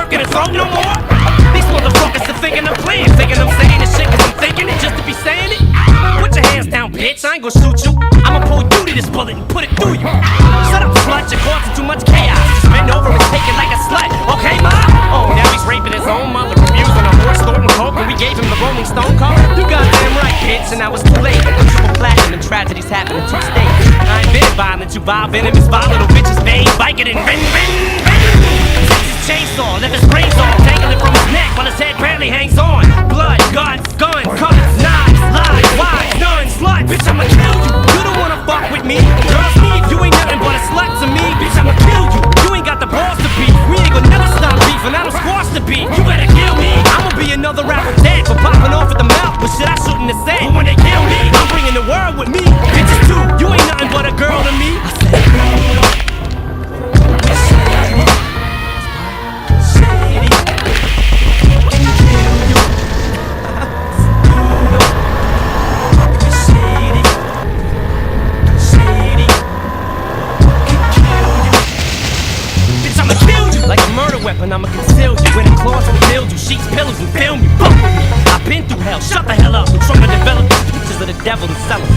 cock in the throat no more. These motherfuckers are thinking I'm playing, thinking I'm saying this shit cause I'm thinking it just to be saying it. Put your hands down, bitch, I ain't gon' shoot you. I'ma pull you to this bullet and put it through you. Shut up, slut, you're causing too much chaos. Just bend over and take it like a slut, okay, ma? Oh, now he's raping his own mother, abusing a horse, snorting coke, and we gave him the Rolling Stone card. You goddamn right, bitch, and now it's too late. Triple platinum and tragedies happen in 2 states. I ain't been violent, you vile venomous, vile little bitches, veins, biking and ring, ring, ring. Chainsaw, left his brains off, dangling from his neck while his head barely hangs on. Blood, guts, guns, cuts, knives, lies, wives, nuns, slut. Bitch, I'ma kill you. You don't wanna fuck with me. Girls need you ain't nothing but a slut to me. Bitch, I'ma kill you. You ain't got the balls to beef. We ain't gonna never stop beefing. I don't squash the beef. You better kill me. I'ma be another rapper dead for popping off at the mouth with shit I shouldn't have said. But when they kill me, I'm bringing the world with me. Bitches too. You ain't nothing but a girl to me. I said, weapon, I'ma conceal you. When the claws will build you, sheets, pillows, and film you. Boom! I've been through hell, shut the hell up. I'm trying to develop these pictures of the devil and sell them.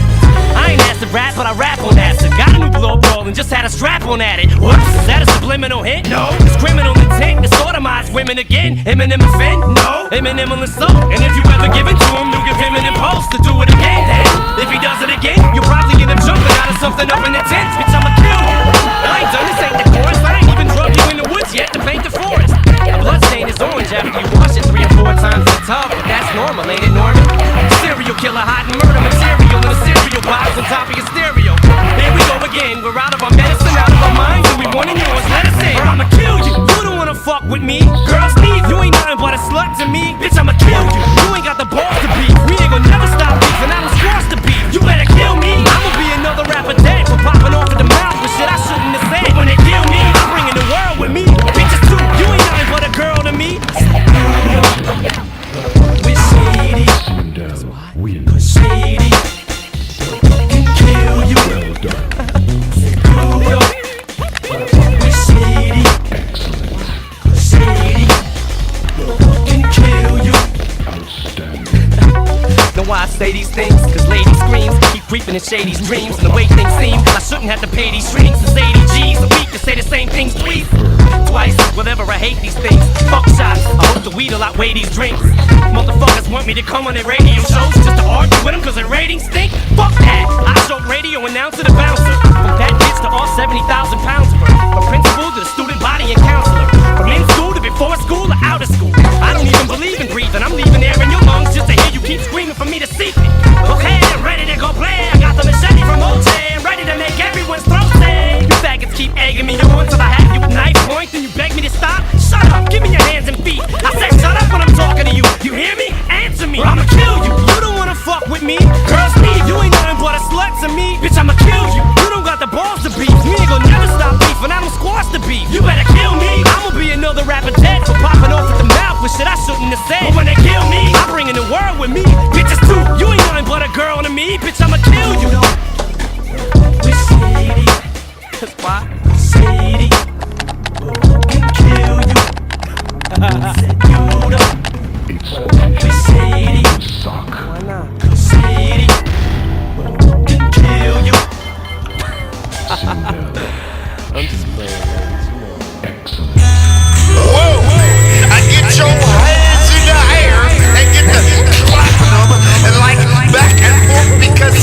I ain't acid rap, but I rap on acid. Got a new blow roll and just had a strap on at it. Whoops, is that a subliminal hit? No. It's criminal intent to sodomize women again. Eminem offend? No. Eminem on the soul. And if you ever give it to him, you give him an impulse to do it again. Then, if he does it again, you'll probably end up jumping out of something up in the tent. Bitch, I'ma kill you. I ain't done this, ain't the chorus. I ain't even drug you in the woods yet to paint the forest. The blood stain is orange after you wash it 3 or 4 times in the tub, but that's normal, ain't it, Norman? Serial killer hiding murder material in a cereal box on top of your stereo. Here we go again, we're out of our medicine, out of our minds, and we wanting yours, let us in, or I'ma kill you. You don't wanna fuck with me, girls need you ain't nothing but a slut to me. Bitch, I'ma kill you, you ain't got the balls to beef. We ain't gonna never stop beefing, I don't squash the beef. You better kill me, I'ma be another rapper dead for popping off at the mouth with shit I shouldn't have said. But when they kill me, I'm bringing the world with me. Bitches too, you ain't nothing but a girl to me. We're shady, cause shady can kill you. Well done. We're shady, cause shady can kill you. Outstanding. Know why I say these things? Cause lady screams keep creeping in shady's dreams. And the way things seem, I shouldn't have to pay these strings. It's 80 G's a week to say the same things twice. Whatever, I hate these things. Fuck shots, I hope the weed will outweigh these drinks. Motherfuckers want me to come on their radio shows just to argue with them cause their ratings stink. Fuck that, I showed radio announcer to bouncer. From that bitch to all 70,000 pounds of her. From principal to the student body and counselor. From in school to before school or out of school. I don't even believe in breathing, I'm leaving air in your lungs just to hear you keep screaming for me to see it. Okay, I'm ready to go play. I got the machete from OJ, I'm ready to make everyone's throat say. You faggots keep egging me on till I have you with knife point, then you beg me to stop. Shut up, give me your hands and feet. I said shut up when I'm talking to you. You hear me? Answer me, or I'ma kill you. You don't wanna fuck with me. Girls need you ain't nothing but a slut to me. Bitch, I'ma kill you. You don't got the balls to beef. We ain't gonna never stop beefing. I don't squash the beef. You better kill me. I'ma be another rapper dead for popping off at the mouth with shit I shouldn't have said. But when they kill me, I'm bringing the world with me. Bitches too. You ain't nothing but a girl to me. Bitch, I'ma kill you. We're shady. Why? Shady can kill you. Said you don't. We're shady. Why not? Cause shady can kill you. I'm just playing, man. Whoa! I get your hands in the air and get the clapping them and like back and forth because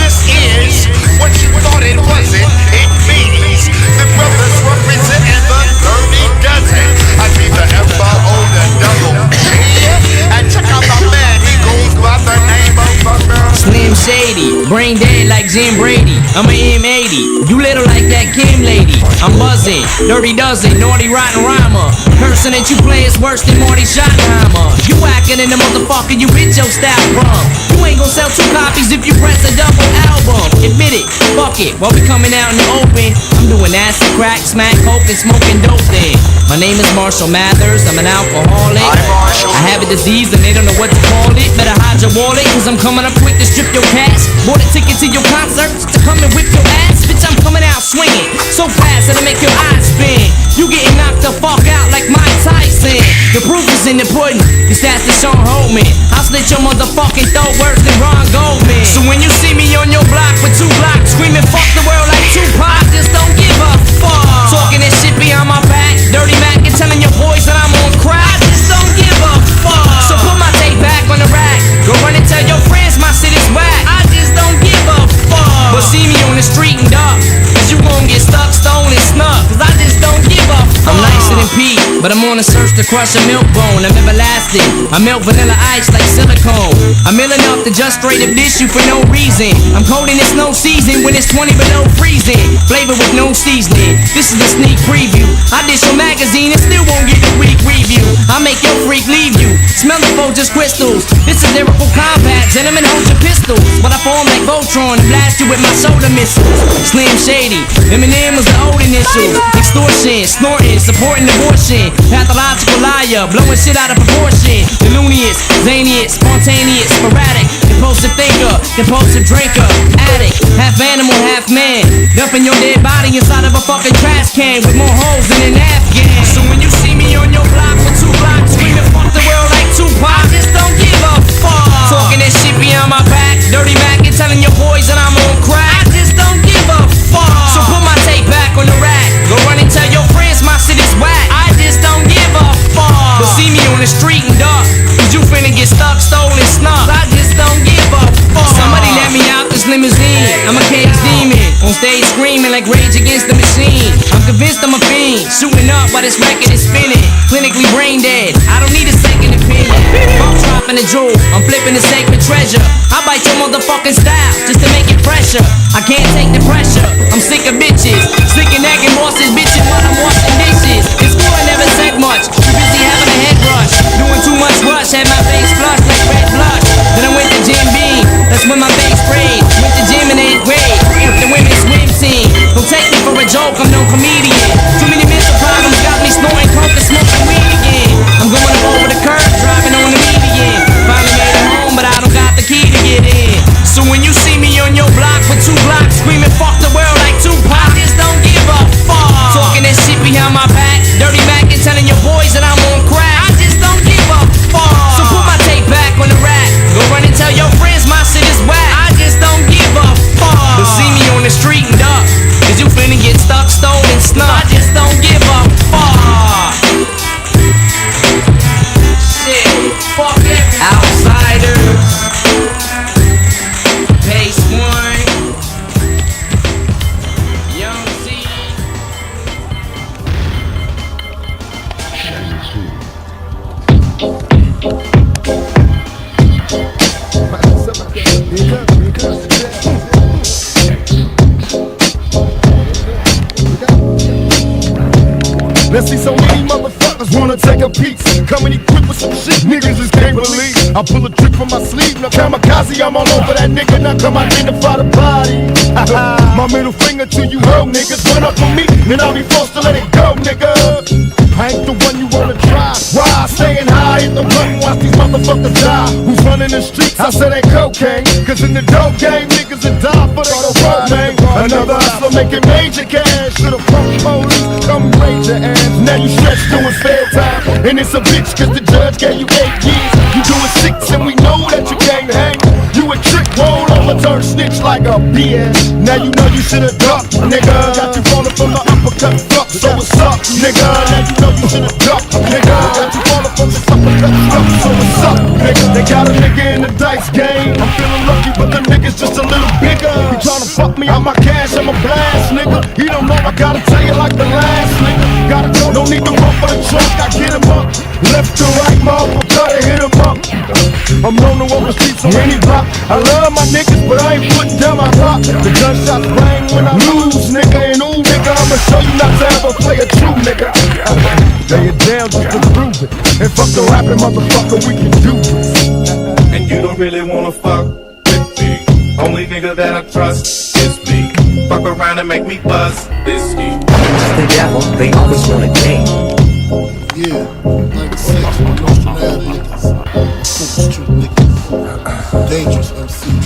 this is what you thought it wasn't. It means the brothers representing the 30 dozen. I be the FRO, the double G. And check out my man, he goes by the name of Slim Shady, brain dead like Jim Brady. I'm a M80, you little like that Kim lady. I'm buzzing, dirty dozen, naughty rotten rhymer. Person that you play is worse than Marty Schottenheimer. You acting in the motherfucker you hit your style from. You ain't gon' sell 2 copies if you press a double album. Admit it, fuck it, while we coming out in the open. I'm doing acid, crack, smack, coke, and smoking dope then. My name is Marshall Mathers, I'm an alcoholic. I have a disease and they don't know what to call it. Better hide your wallet, cause I'm coming up quick to strip your cash. Bought a ticket to your concert to come and whip your ass. Bitch, I'm coming out swinging so fast that'll make your eyes spin. You getting knocked the fuck out like Mike Tyson. is in the pudding. Cause that's the song hold me. I'll slit your motherfucking throat worse than Ron Goldman. So when you see me on your block with 2 blocks screaming fuck the world like Tupac, I just don't give a fuck. Talking that shit behind my back, dirty Mac and telling your boys that I'm on crack, I just don't give a fuck. So put my tape back on the rack, go run and tell your friends my shit is whack, I just don't give a fuck. But see me on the street and duck, cause you gon' get stuck, stolen, snuck, cause I just don't give a fuck. I'm nicer than Pete, but I'm on a search to crush a milk bone. I'm everlasting, I melt vanilla ice like silicone. I'm ill enough to just straight up dish you for no reason. I'm cold in the snow season when it's 20 below freezing. Flavor with no seasoning, this is a sneak preview. I dish your magazine and still won't get a weak review. I make your freak leave you, smell the foe just crystals. This is lyrical combat, gentlemen hold your pistols. But I form like Voltron and blast you with my soda missiles. Slim Shady, Eminem was the old initial. Extortion, snorting, supporting abortion. Pathological liar, blowing shit out of proportion. Delunious, zanious, spontaneous, sporadic. Impulsive thinker, compulsive drinker. Addict, half animal, half man. Dumping your dead body inside of a fucking trash can with more holes than an Afghan. So when you see me on your block with 2 blocks screaming fuck the world like Tupac, I just don't give a fuck. Talking that shit behind my back, dirty Mac and telling your boys that I'm on crack, I just don't give a fuck. So put my tape back on the rack, go run and tell your friends my shit is whack, I just don't give a fuck. But see me on the street and duck, cause you finna get stuck, stolen, snuck, I just don't give a fuck. Somebody let me out this limousine, I'm a cage demon, on stage screaming like Rage Against the Machine. I'm convinced I'm a fiend, shooting up while this record is spinning. Clinically brain dead, I don't need a second opinion. I'm dropping a jewel, I'm flipping the sacred treasure. I bite your motherfucking style just to make it fresher. I can't take the pressure, I'm sick of bitches, sick of nagging bosses, bitches while I'm washing dishes. In school I never said much, too busy having a head rush, doing too much rush, had my face flushed like red blush. Then I went to Jim Beam, that's when my face sprayed. Went to gym in 8th grade, with the women's swim team. Don't take me for a joke, I'm no comedian. Too many mental problems got me snorting coke and smoking weed again. I'm going up over the curb, driving on the median. Finally made it home, but I don't got the key to get in. So when you see me on your block with 2 blocks screaming fuck the world like Tupac, I just don't give a fuck. Talking that shit behind my back, dirty Mac and telling your boys that I'm on crack, I just don't give a fuck. So put my tape back on the rack, go run and tell your friends my shit is whack, I just don't give a fuck. But see me on the street and duck, cause you finna get stuck, stolen, snuck, I just don't give a fuck. Shit, fuck it. Outsiders, Base 1, Young Z. Let's see so many motherfuckers wanna take a piece. Coming equipped with some shit niggas just can't believe. I pull a trick from my sleeve, now kamikaze, I'm all over that nigga. Now come identify the body. My middle finger to you hoe niggas. Run up on me, then I'll be forced to let it go, nigga. I ain't the one you wanna try. Why? Staying high in the button, watch these motherfuckers die. Who's running the streets? I said that cocaine. Cause in the dope game, niggas will die for the road, man. Another hustler making major cash. To the punk police, come raise your ass. Now you stretched doing fair time. And it's a bitch cause the judge gave you 8 years. You doing 6 and we know that you can't hang. You a trick roll over, turn snitch like a BS. Now you know you should've ducked, nigga. Got you falling from the uppercut fuck, so what's up, nigga? Now you know you should've ducked, nigga. Got you falling from the uppercut fuck, so what's up, nigga? They got a nigga in the dice game. I'm feeling lucky, but the nigga's just a little bigger. He tryna fuck me out my cash, I'm a blast, nigga. He don't know I gotta tell you like the last nigga. Gotta go, don't need to run for the trunk, I get him up. Left to right, motherfucker, gotta hit him up. I'm known to walk the streets on any block. I love my niggas, but I ain't putting down my rock. The gunshots bang when I lose, nigga. And ooh, nigga, I'ma show you not to ever play a true nigga. Lay it down just to prove it. And fuck the rapping, motherfucker, we can do this. And you don't really wanna fuck with me. Only nigga that I trust is me. Fuck around and make me buzz this heat. The devil, they always want a game. Yeah, 96, my niggas. Street niggas. Dangerous MCs.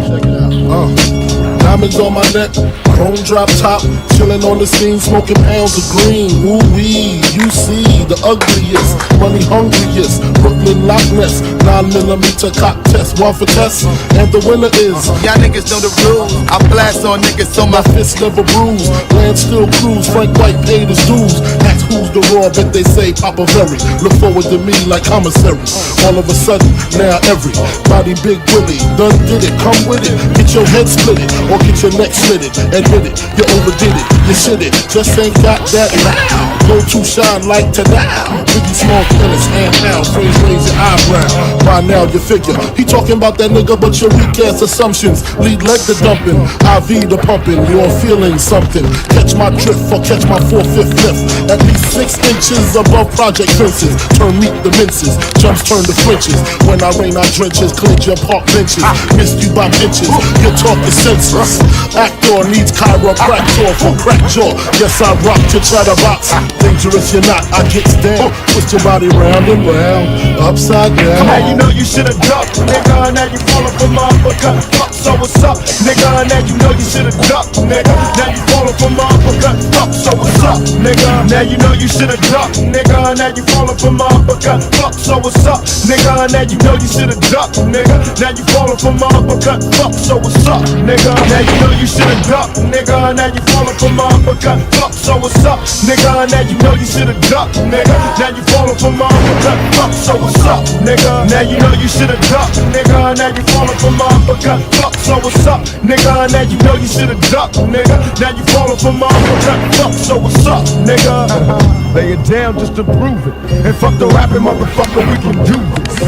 Check it out. Diamonds on my neck, chrome drop top, chilling on the scene, smoking pounds of green. Woo wee, you see the ugliest, money hungriest, Brooklyn Loch Ness, 9mm cock test, one for test, and the winner is. Y'all niggas know the rules. I blast on niggas so My fist never bruised, land still cruise, Frank White paid his dues. Ask who's the raw, bet they say Papa Very. Look forward to me like commissary. All of a sudden, now everybody Big Willie done did it, come with it. Get your head split it, or get your neck slit it. Admit it, you overdid it, you shit it. Just ain't got that now. Go to shine like to now. Biggie Small tennis, hand down, phrase raise your eyebrow. By now you figure, he talking about that nigga, but your weak ass assumptions lead leg to dumping, IV to pumping. You're feeling something. Catch my drift or catch my 4/5 lift. At least 6 inches above project fences. Turn meat to minces, jumps turn to flinches. When I rain, I drenches, cleanse your park benches. Missed you by inches, your talk is senseless. Actor needs chiropractor for crack jaw. Yes, I rock your chatterbox. Dangerous you're not, I gets down. Twist your body round and round, upside down. Now you know you should've ducked, nigga. Now you falling for my uppercut. Fuck, so what's up, nigga? Now you know you should've ducked, nigga. Now you falling for my uppercut. Fuck, so what's up, nigga? Now you know you should've ducked, nigga. Now you falling for my uppercut. Fuck, so what's up, nigga? Now you know you should've ducked, nigga. Now you falling for my uppercut. Fuck, so what's up, nigga? Now you know you should've ducked, nigga. Now you falling for my uppercut. Fuck, so what's up, nigga? Now you know you should've ducked, nigga. Now you falling for my uppercut. Fuck, so what's up, nigga? Now you know you should've ducked, nigga. Now you falling for my uppercut. Fuck, so what's up, nigga? Now you know you should've ducked, nigga. Now you falling for my uppercut. Fuck, so what's up, nigga? Lay it down just to prove it. And fuck the rapping, motherfucker, we can do this.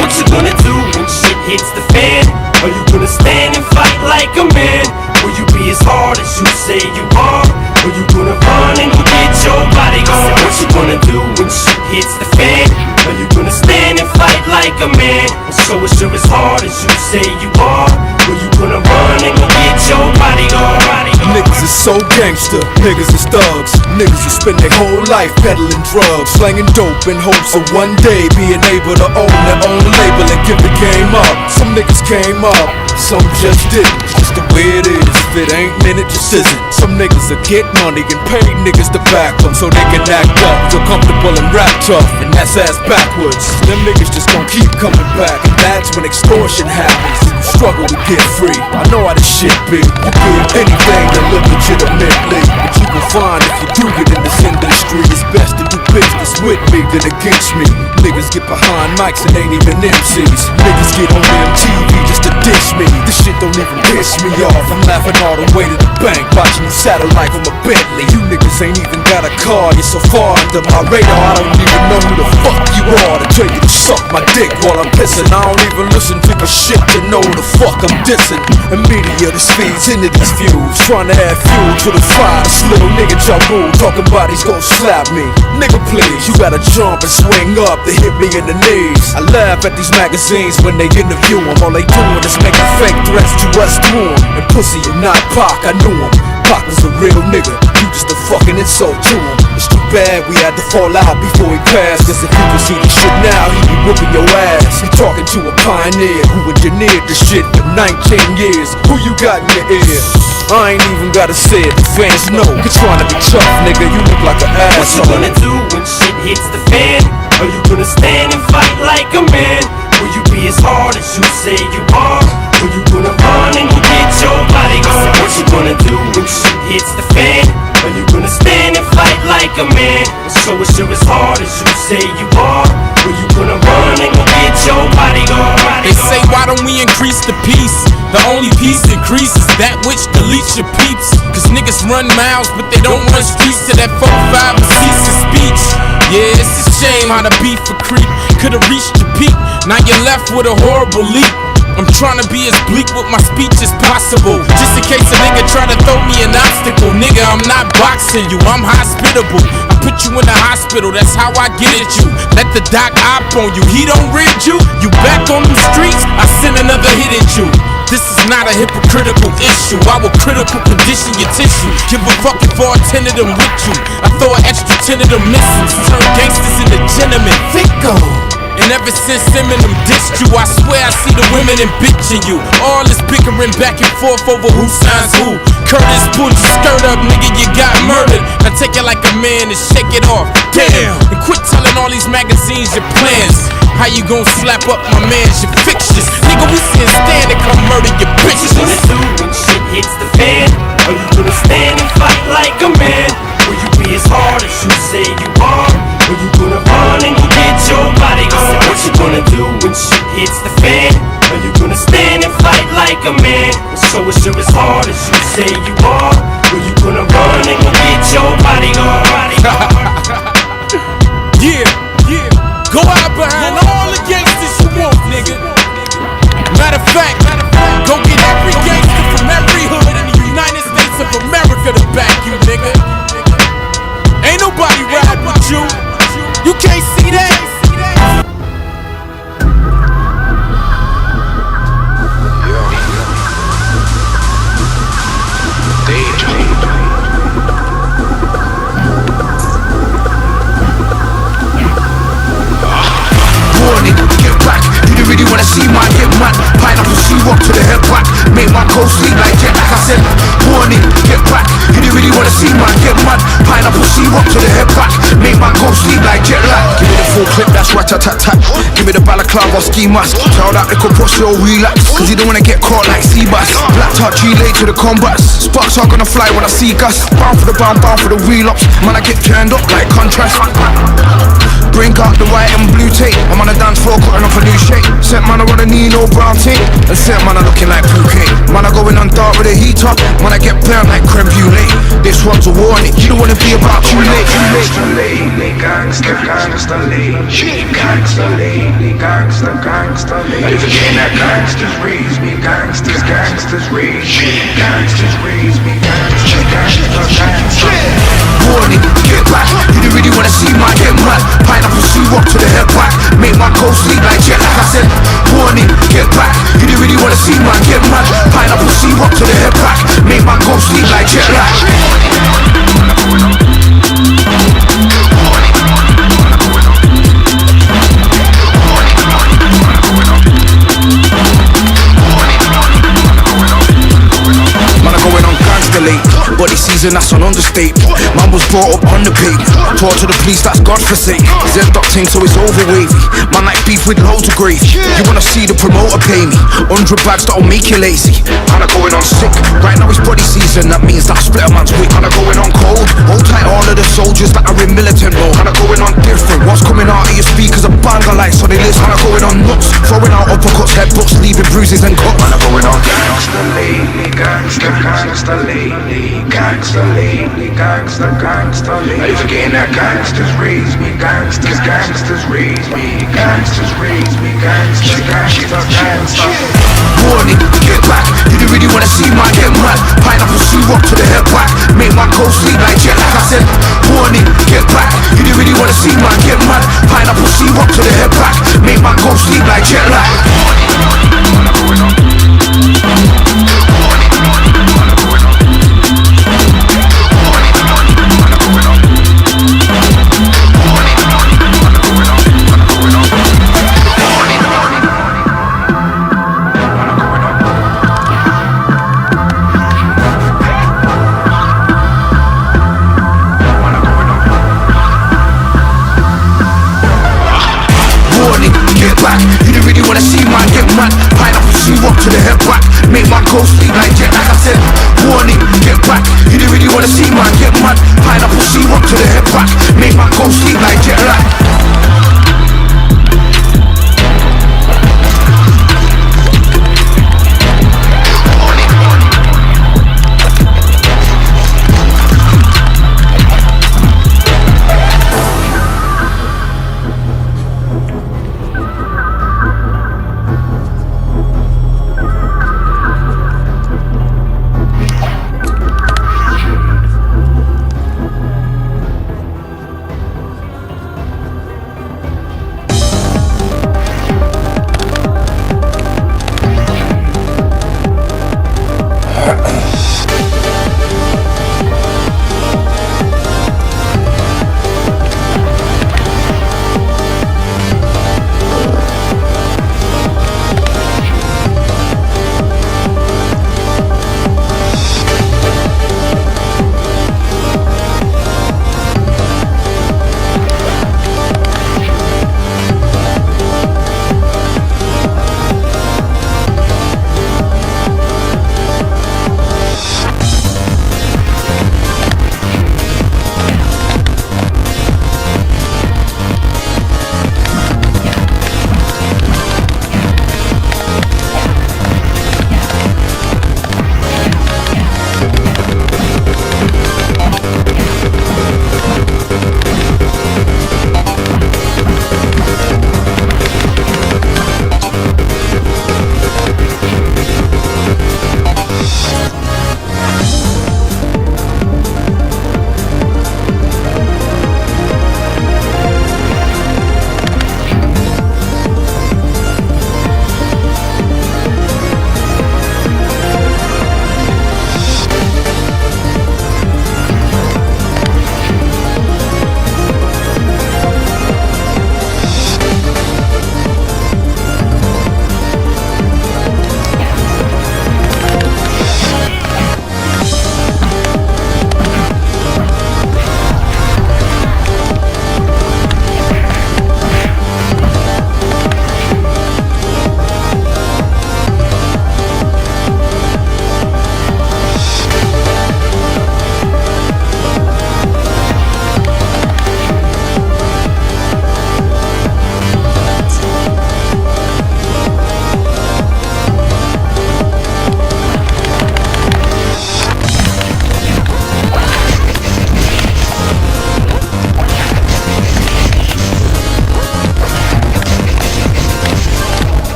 What you gonna do when shit hits the fan? Are you gonna stand and fight like a man? Will you be as hard as you say you are? Or you gonna run and go get your bodyguard? What you gonna do when shit hits the fan? Are you gonna stand and fight like a man? And show us you're as hard as you say you are? Or you gonna run and go get your bodyguard? Niggas is so gangster, niggas is thugs. Niggas who spend their whole life peddling drugs, slanging dope in hopes of one day being able to own their own label and give the game up. Some niggas came up, some just didn't. It's just the way it is. If it ain't, then it just isn't. Some niggas will get money and pay niggas to back them so they can act up, feel comfortable and rap tough, and that's ass backwards. Them niggas just gon' keep coming back, and that's when extortion happens. You struggle to get free. I know how this shit be. You give anything to live legitimately, but you can find if you do get in this industry, it's best to do business with me than against me. Niggas get behind mics and ain't even MCs. Niggas get on MTV just to dish me. This shit don't even piss me off. I'm laughing all the way to the bank, watching the satellite from a Bentley. You niggas ain't even got a car, you're so far under my radar. I don't even know who the fuck you are to tell you to suck my dick while I'm pissing. I don't even listen to the shit to know who the fuck I'm dissing. And media that feeds into these views, trying to add fuel to the fire. This little nigga Jabu talking about he's gon' slap me. Nigga please, you gotta jump and swing up to hit me in the knees. I laugh at these magazines when they interview him. All they doing is making fake threats to us through him. And pussy and not Pac, I knew him. Pac was a real nigga, you just a fucking insult to him. It's too bad we had to fall out before he passed, cause if you could see this shit now, he'd be whooping your ass. You talking to a pioneer who engineered this shit for 19 years. Who you got in your ear? I ain't even gotta say it, the fans know. You're trying to be tough, nigga, you look like an asshole. What you gonna do when shit hits the fan? Are you gonna stand and fight like a man? Will you be as hard as you say you are? Or you gonna run and go get your bodyguard? What you gonna do when shit hits the fan? Are you gonna stand and fight like a man? And show us you're as hard as you say you are? Or you gonna run and go get your bodyguard? They say why don't we increase the peace? The only peace increases that which deletes your peeps. Cause niggas run miles but they don't run streets to that 4-5 and cease to speech. Yeah, it's a shame how the beef for creep could've reached your peak. Now you're left with a horrible leap. I'm trying to be as bleak with my speech as possible, just in case a nigga try to throw me an obstacle. Nigga, I'm not boxing you, I'm hospitable. I put you in the hospital, that's how I get at you. Let the doc op on you, he don't rid you. You back on them streets, I send another hit at you. This is not a hypocritical issue. I will critical condition your tissue. Give a fuck if all 10 of them with you. I throw an extra 10 of them missiles. Turn gangsters into gentlemen. Fico. And ever since Eminem dissed you, I swear I see the women and bitching you. All this bickering back and forth over who signs who. Curtis, pull your skirt up, nigga, you got murdered. Now take it like a man and shake it off. Damn! And quit telling all these magazines your plans. How you gon' slap up my mans, your fixtures? Nigga, we can't stand it, come murder your bitches. What you gonna do when shit hits the fan? Are you gonna stand and fight like a man? Will you be as hard as you say you are? Or you gonna run and go get your bodyguard? What you gonna do when shit hits the fan? Are you gonna stand and fight like a man? And show us you're as hard as you say you are? Or you gonna run and go get your bodyguard? Yeah, yeah. Go out behind all the gangsters you want, nigga. Matter of fact, go get every gangster from every hood in the United States of America to back you, nigga. Ain't nobody riding with you. You can't see that. Warning, get back. You don't really wanna see my get mad. Pineapple syrup to the head back. Make my cold sleep like jet like I said. Warning, get back. You don't really wanna see my get mad. Pineapple syrup to the head back. Make my cold sleep like jet lag. Give me the full clip, that's right, tat tat. Give me the balaclava ski mask. Tell that little pussy all relax. Cause you don't wanna get caught like sea bass. Black touch relay to the combats. Sparks are gonna fly when I see gas. Bound for the bound for the wheel ups. Man, I get turned up like contrast. Bring out the white and blue tape. I'm on a dance floor cutting off a new shape. Set man I run a Nino brown tape. And set man I looking like bouquet. Man I going on dark with a heater. Man I get burnt like creme brulee. This one's a warning. You don't wanna be about too late. Gangsta lady, gangsta, gangsta lady, gangsta lady, gangsta, gangsta lady. If again that gangsters raise me, gangsters, gangsters raise me, gangsters raise me, gangsters, gangsters, gangsters. Warning, get back. You don't really wanna see my get mad. Pineapple syrup to the head back. Make my cold sleep like jet like I said. Warning, get back. You don't really wanna see my get mad. Pineapple syrup to the head back. Make my cold sleep like jet lag. Body season, that's an understate. Man was brought up on the page. Taught to the police, that's God forsake. Zed ducting, so it's over wavy. Man like beef with loads of gravy. You wanna see the promoter pay me 100 bags, that'll make you lazy. Man are going on sick. Right now it's body season, that means that I split a man's wig. Man are going on cold. Hold tight all of the soldiers that are in militant mode. Man are going on different. What's coming out of your speakers a banger like so they listen. Man are going on nuts. Throwing out uppercuts, headbutts, leaving bruises and cuts. Man are going on gangsta lady, gangsta, gangsta lady, gangsta lady, gangsta, gangsta lady. If again that gangsters raise me, gangsters, gangsters raise me, gangsters raise me, gangsters, gangsters, gangsters. Warning, get back. You don't really wanna see my get mad. Pineapple syrup to the head back. Make my cold sleep like jet like I said. Warning, get back. You don't really wanna see my get mad. Pineapple syrup to the head back. Make my cold sleep like jet lag.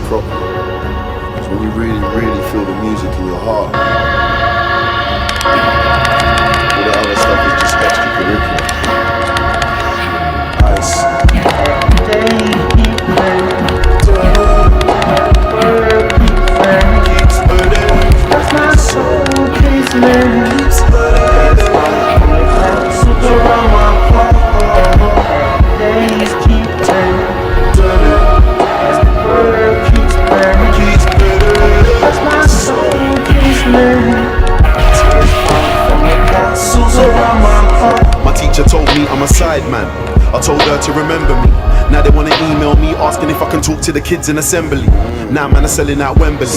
proper. It's when you really, really feel the music in your heart. All the other stuff is just extracurricular. Ice. That's my soul, keeps living. Days keep turning. As the world keeps burning. That's my soul, keeps living. Tears fall from the castles around my heart. My teacher told me I'm a side man. I told her to remember me. Now they wanna email me asking if I can talk to the kids in assembly. Now man are selling out Wembley.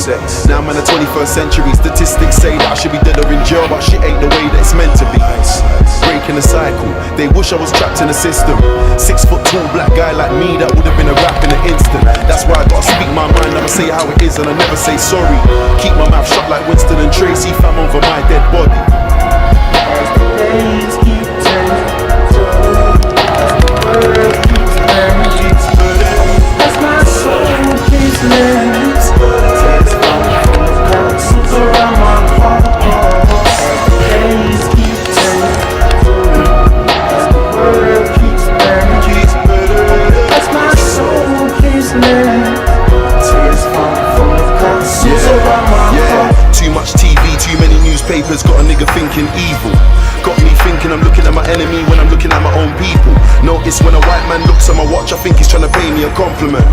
Now man are 21st century. Statistics say that I should be dead or in jail, but shit ain't the way that it's meant to be. Breaking the cycle. They wish I was trapped in the system. 6 foot tall black guy like me that would have been a rap in an instant. That's why I gotta speak my mind. I'ma say how it is and I never say sorry. Keep my mouth shut like Winston and Tracy. Fam over my dead body. As the days keep turning. As the world keeps burning. As my soul keeps living. Tears fall from the castles around my heart. As the days keep turning. As the world keeps burning. As my soul keeps living. Tears fall from the castles around my heart. Too much TV, too many newspapers, got a nigga thinking evil. Got me thinking I'm looking at my enemy when I'm looking at my own people. Notice when a white man looks at my watch, I think he's trying to pay me a compliment.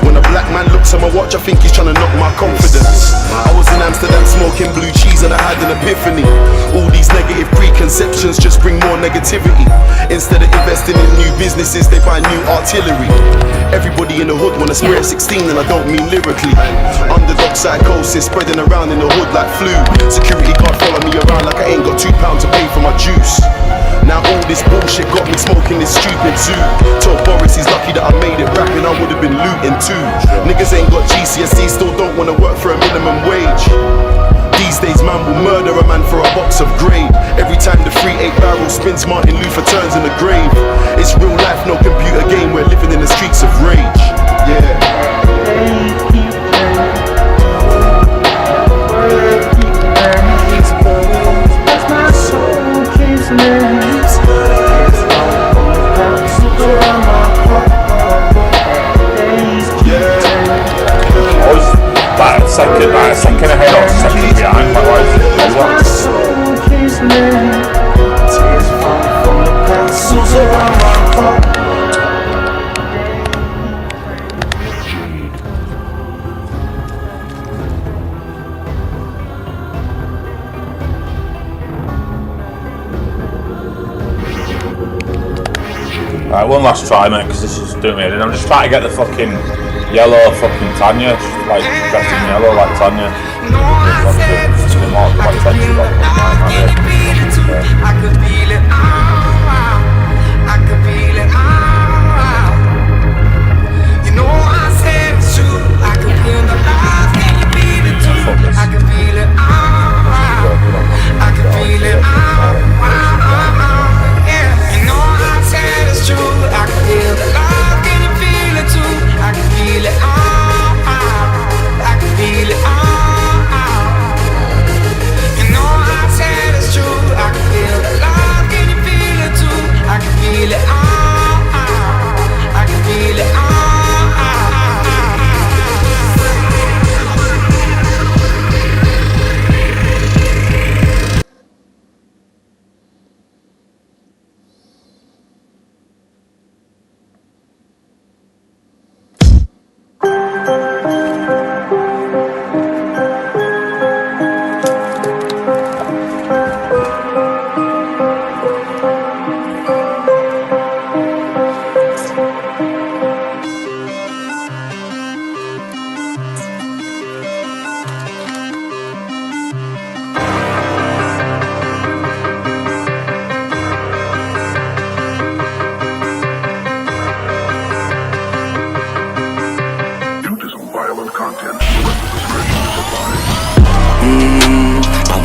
When a black man looks at my watch, I think he's trying to knock my confidence. I was in Amsterdam smoking blue cheese and I had an epiphany. All these negative preconceptions just bring more negativity. Instead of investing in new businesses, they buy new artillery. Everybody in the hood wanna spray at 16 and I don't mean lyrically. Underdog psychosis spreading around in the hood like flu. Security guard follow me around like I ain't got £2 to pay for my juice. Now all this bullshit got me smoking this stupid zoo. Told Boris he's lucky that I made it rapping, I would've been looting too. Niggas ain't got GCSE, still don't wanna work for a minimum wage. These days man will murder a man for a box of grade. Every time the 3-8 barrel spins, Martin Luther turns in the grave. It's real life, no computer game, we're living in the streets of rage. Yeah. Second ahead or second behind, my wife. Alright, one last try, mate, because this is doing me. I'm just trying to get the fucking yellow fucking Tanya, just like dressed in yellow like Tanya. Just the more like attention like I could feel it, I could feel it, you know I said it's true. I could feel the love, can you feel it too? I could feel it, I could feel it, yeah. You know I said it's true. I could feel the love, can you feel it too? I could feel it, I could feel it, you know I said it's true. I could feel the love, can you feel it too? I could feel it, I could feel it,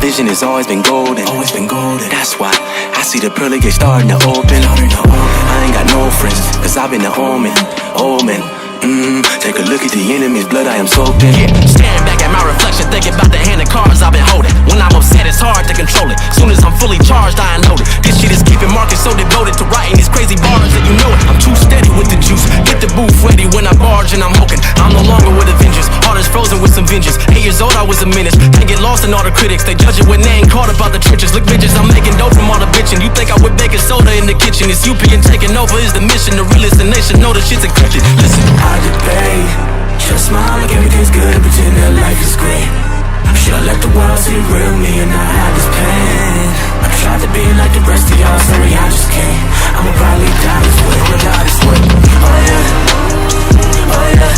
vision has always been golden. That's why I see the pearly gate starting to open. I ain't got no friends, cause I've been the omen. Take a look at the enemy's blood, I am soaked in. Yeah, staring back at my reflection, thinking about the hand of cards I've been holding. When I'm upset, it's hard to control it. Soon as I'm fully charged, I unload it. This shit is keeping Marcus so devoted to writing these crazy bars that you know it. I'm too steady with the juice. Get the booth ready when I barge and I'm hooking. I'm no longer with Avengers. Heart is frozen with some vengeance. 8 years old, I was a menace. Can't get lost in all the critics. They judge it when they ain't caught about the trenches. Look, bitches, I'm making dope from all the bitching. You think I would baking soda in the kitchen? It's UP and taking over is the mission. The realest the nation know the shit's encrypted. Listen, I debate. Should smile like everything's good, pretend that life is great. Should I let the world see the real me and not hide this pain? I tried to be like the rest of y'all, sorry I just can't. I'ma probably die this way, I'ma die this way. Oh yeah, oh yeah,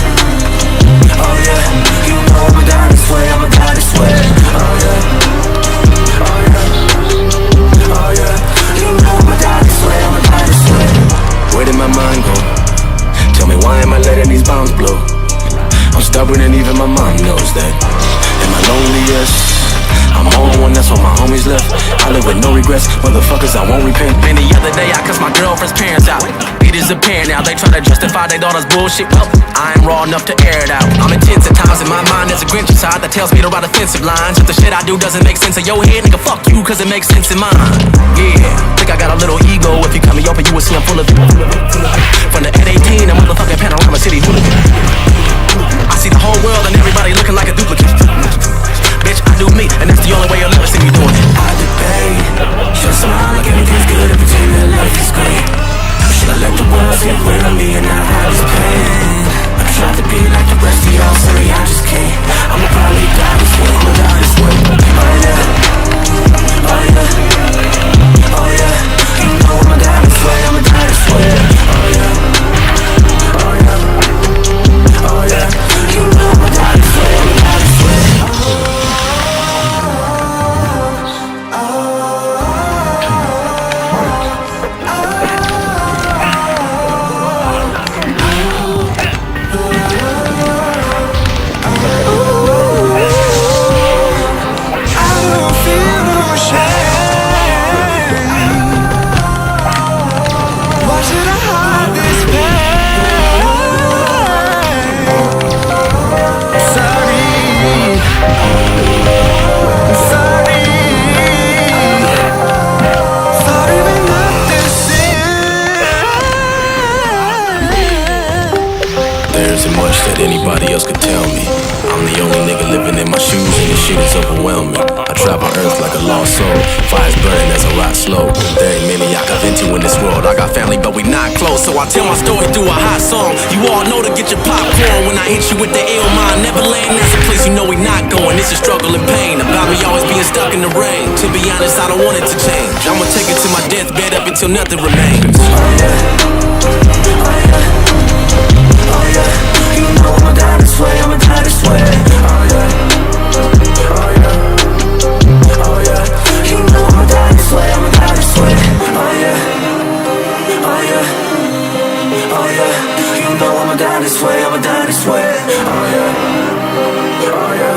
oh yeah. You know I'ma die this way, I'ma die this way. Oh yeah, oh yeah, oh yeah. You know I'ma die this way, I'ma die this way. Where did my mind go? Tell me why am I letting these bombs blow? I'm stubborn and even my mom knows that. Am I lonely? Yes. I'm all one, that's what my homies left. I live with no regrets, motherfuckers, I won't repent. Man, the other day I cussed my girlfriend's parents out. It is apparent now, they try to justify their daughter's bullshit. Well, I ain't raw enough to air it out. I'm intense at times in my mind, there's a Grinch inside that tells me to write offensive lines. If the shit I do doesn't make sense in your head, nigga, fuck you, cause it makes sense in mine. Yeah, think I got a little ego. If you cut me open, you will see I'm full of from the at 18, a motherfucking panorama city hooligan. I see the whole world and everybody looking like a duplicate. Bitch, I do me, and that's the only way you'll ever see me doing it. I debate. Should smile like everything's good and pretend that life is great. Should I let the world see the real me and not hide this pain? I tried to be like the rest of y'all, sorry I just can't. I'ma probably die this way, I'ma die this way. Oh yeah, oh yeah, oh yeah. You know I'ma die this way, I'ma die this way. Oh yeah, oh yeah, oh yeah. You know I'ma die this way, I'ma die this way. Anybody else could tell me. I'm the only nigga living in my shoes and this shit is overwhelming. I travel earth like a lost soul. Fire's burning as I rot slow. There ain't many I can vent to in this world. I got family but we not close, so I tell my story through a hot song. You all know to get your popcorn when I hit you with the ill mind. Neverland, that's a place you know we not going. It's a struggle and pain about me always being stuck in the rain. To be honest, I don't want it to change. I'ma take it to my deathbed up until nothing remains. Oh yeah, you know I'ma die this way, I'ma die this way. Oh yeah, oh yeah, oh yeah. You know I'ma die this way, I'ma die this way. Oh yeah, oh yeah, oh yeah. You know I'ma die this way, I'ma die this way. Oh yeah, oh yeah,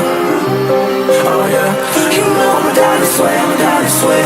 oh yeah. You know I'ma die this way, I'ma die this way.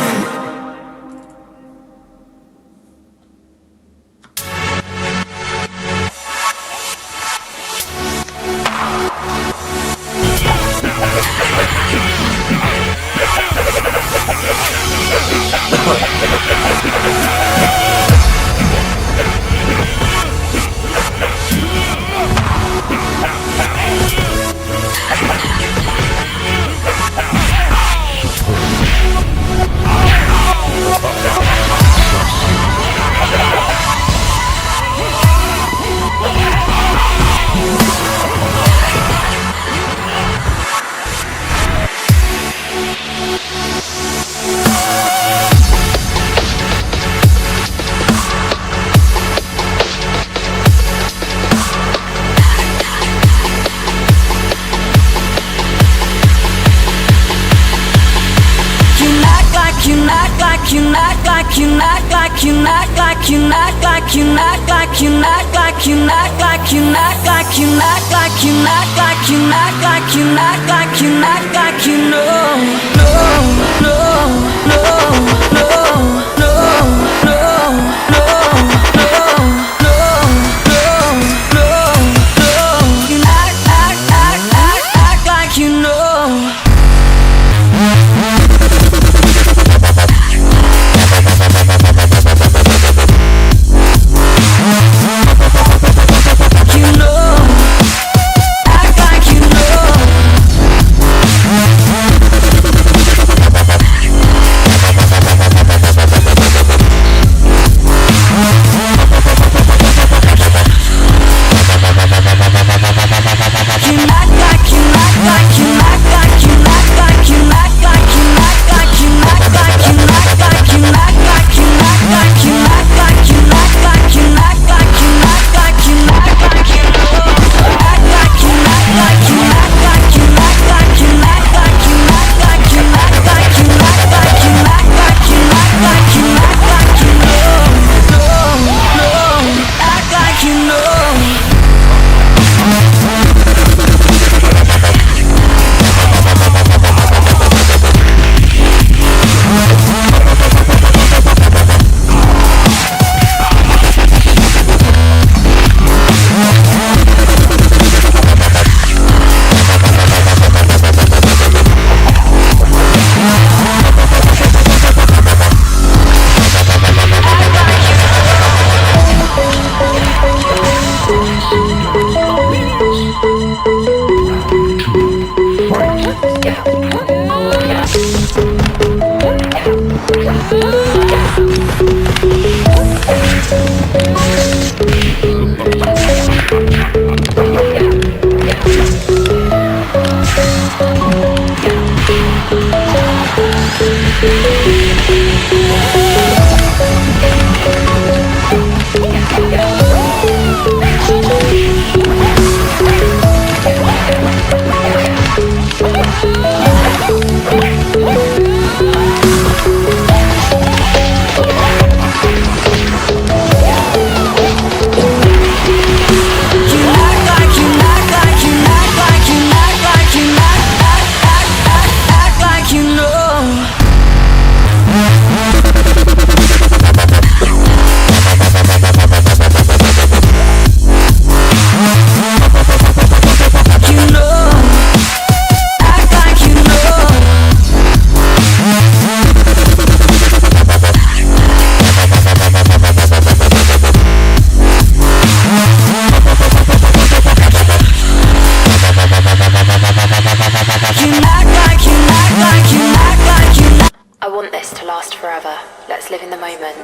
the moment.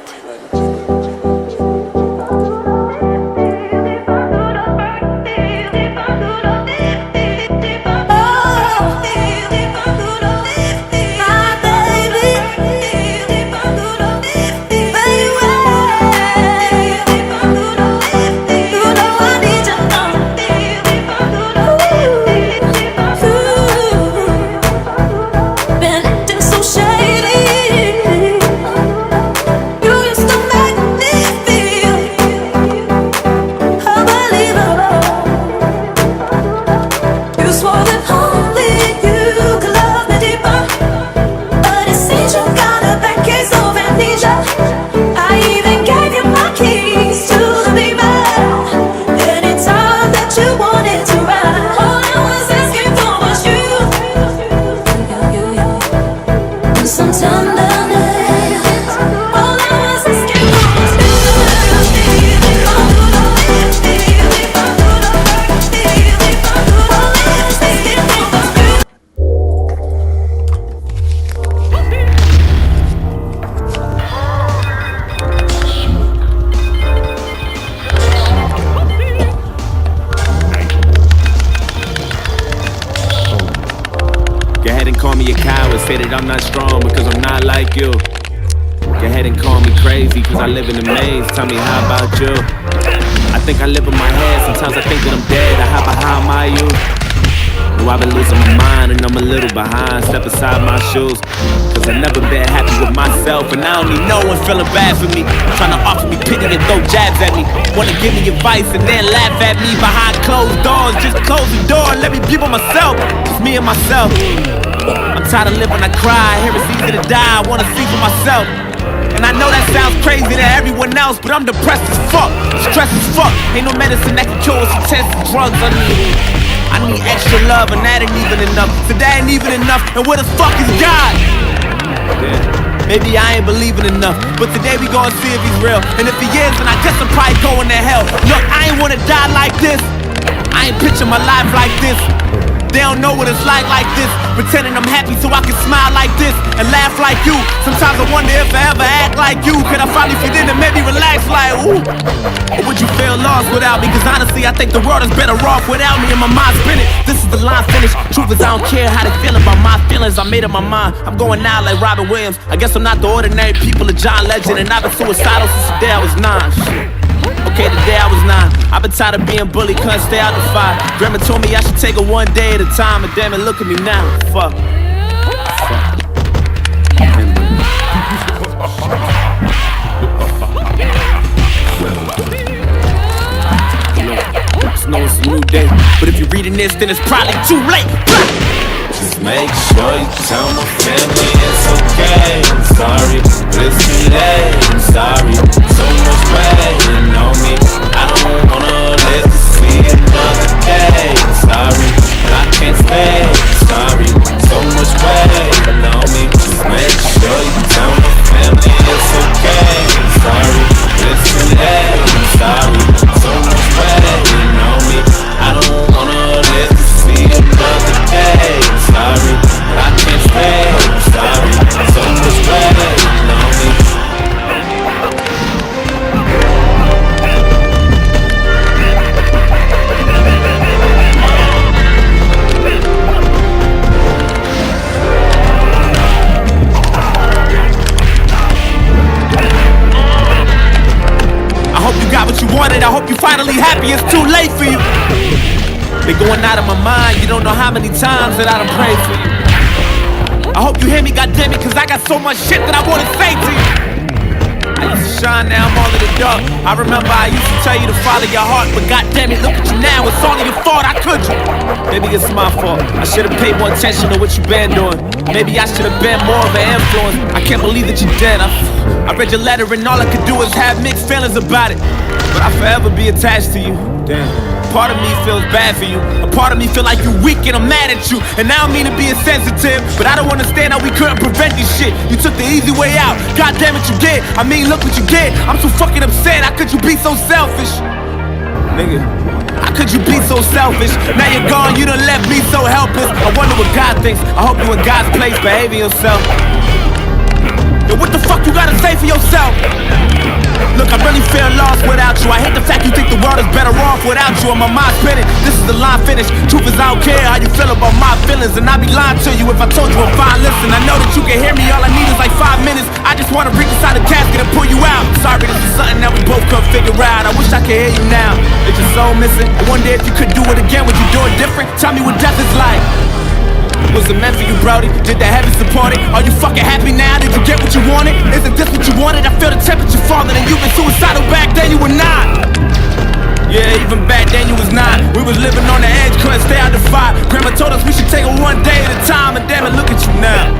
Say that I'm not strong because I'm not like you. Go ahead and call me crazy cause I live in a maze. Tell me how about you? I think I live in my head. Sometimes I think that I'm dead. How am I you? No, I've been losing my mind and I'm a little behind. Step aside my shoes cause I've never been happy with myself. And I don't need no one feeling bad for me, trying to offer me pity and throw jabs at me. Wanna give me advice and then laugh at me behind closed doors. Just close the door and let me be by myself. Just me and myself. I'm tired of living, I cry, here it's easy to die, I wanna see for myself. And I know that sounds crazy to everyone else, but I'm depressed as fuck, stressed as fuck. Ain't no medicine that can cure some tests and drugs. I need extra love and that ain't even enough. So that ain't even enough, and where the fuck is God? Yeah. Maybe I ain't believing enough, but today we gon' see if he's real. And if he is, then I guess I'm probably going to hell. Look, I ain't wanna die like this, I ain't picture my life like this. They don't know what it's like this, pretending I'm happy so I can smile like this and laugh like you. Sometimes I wonder if I ever act like you. Could I finally fit in and maybe relax like ooh? Or would you feel lost without me? Cause honestly I think the world is better off without me and my mind's spinning. This is the line finish. Truth is I don't care how they feel about my feelings. I made up my mind, I'm going out like Robin Williams. I guess I'm not the ordinary people of John Legend. And I've been suicidal since the day I was 9. Okay, the day I was 9, I've been tired of being bullied, couldn't stay out the fire. Grandma told me I should take it one day at a time, and damn it, look at me now. Fuck. Just know it's a new day, but if you're reading this, then it's probably too late. Just make sure you tell my family it's okay. I'm sorry, but it's too late. I'm sorry, so much waiting on me. I don't wanna live to see another day. I'm sorry, but I can't stay. I'm sorry, so much waiting on me. Just make sure you tell my family it's okay. I'm sorry, but it's too late. I'm sorry, so much waiting on me. I don't wanna live to see another day. I'm sorry, but I can't stay. I'm sorry, so much waiting on me. I hope you got what you wanted, I hope you finally happy, it's too late for you. Been going out of my mind, you don't know how many times that I done prayed for you. I hope you hear me, goddammit, cause I got so much shit that I wanna say to you. I used to shine, now I'm all in the dark. I remember I used to tell you to follow your heart, but goddammit, look at you now, it's only your fault, how could you? Maybe it's my fault, I should've paid more attention to what you been doing. Maybe I should've been more of an influence. I can't believe that you're dead. I read your letter and all I could do is have mixed feelings about it. But I'll forever be attached to you. Damn. Part of me feels bad for you. A part of me feel like you're weak and I'm mad at you. And I don't mean to be insensitive, but I don't understand how we couldn't prevent this shit. You took the easy way out. God damn it, you did. I mean, look what you did. I'm so fucking upset. How could you be so selfish? Nigga, how could you be so selfish? Now you're gone, you done left me so helpless. I wonder what God thinks. I hope you in God's place behaving yourself. And what the fuck you gotta say for yourself? Look, I really feel lost without you. I hate the fact you think the world is better off without you. And my mind's spinning, this is the line finish. Truth is, I don't care how you feel about my feelings. And I'd be lying to you if I told you I'm fine. Listen, I know that you can hear me, all I need is like 5 minutes. I just wanna reach inside the casket and pull you out. Sorry, this is something that we both couldn't figure out. I wish I could hear you now. Is your soul missing? I wonder if you could do it again. Would you do it different? Tell me what death is like. Was it meant for you, Brody? Did the heavens support it? Are you fucking happy now? Did you get what you wanted? Isn't this what you wanted? I feel the temperature falling, and you've been suicidal back then, you were not. Yeah, even back then you was not. We was living on the edge, couldn't stay out the fire. Grandma told us we should take it one day at a time, and damn it, look at you now.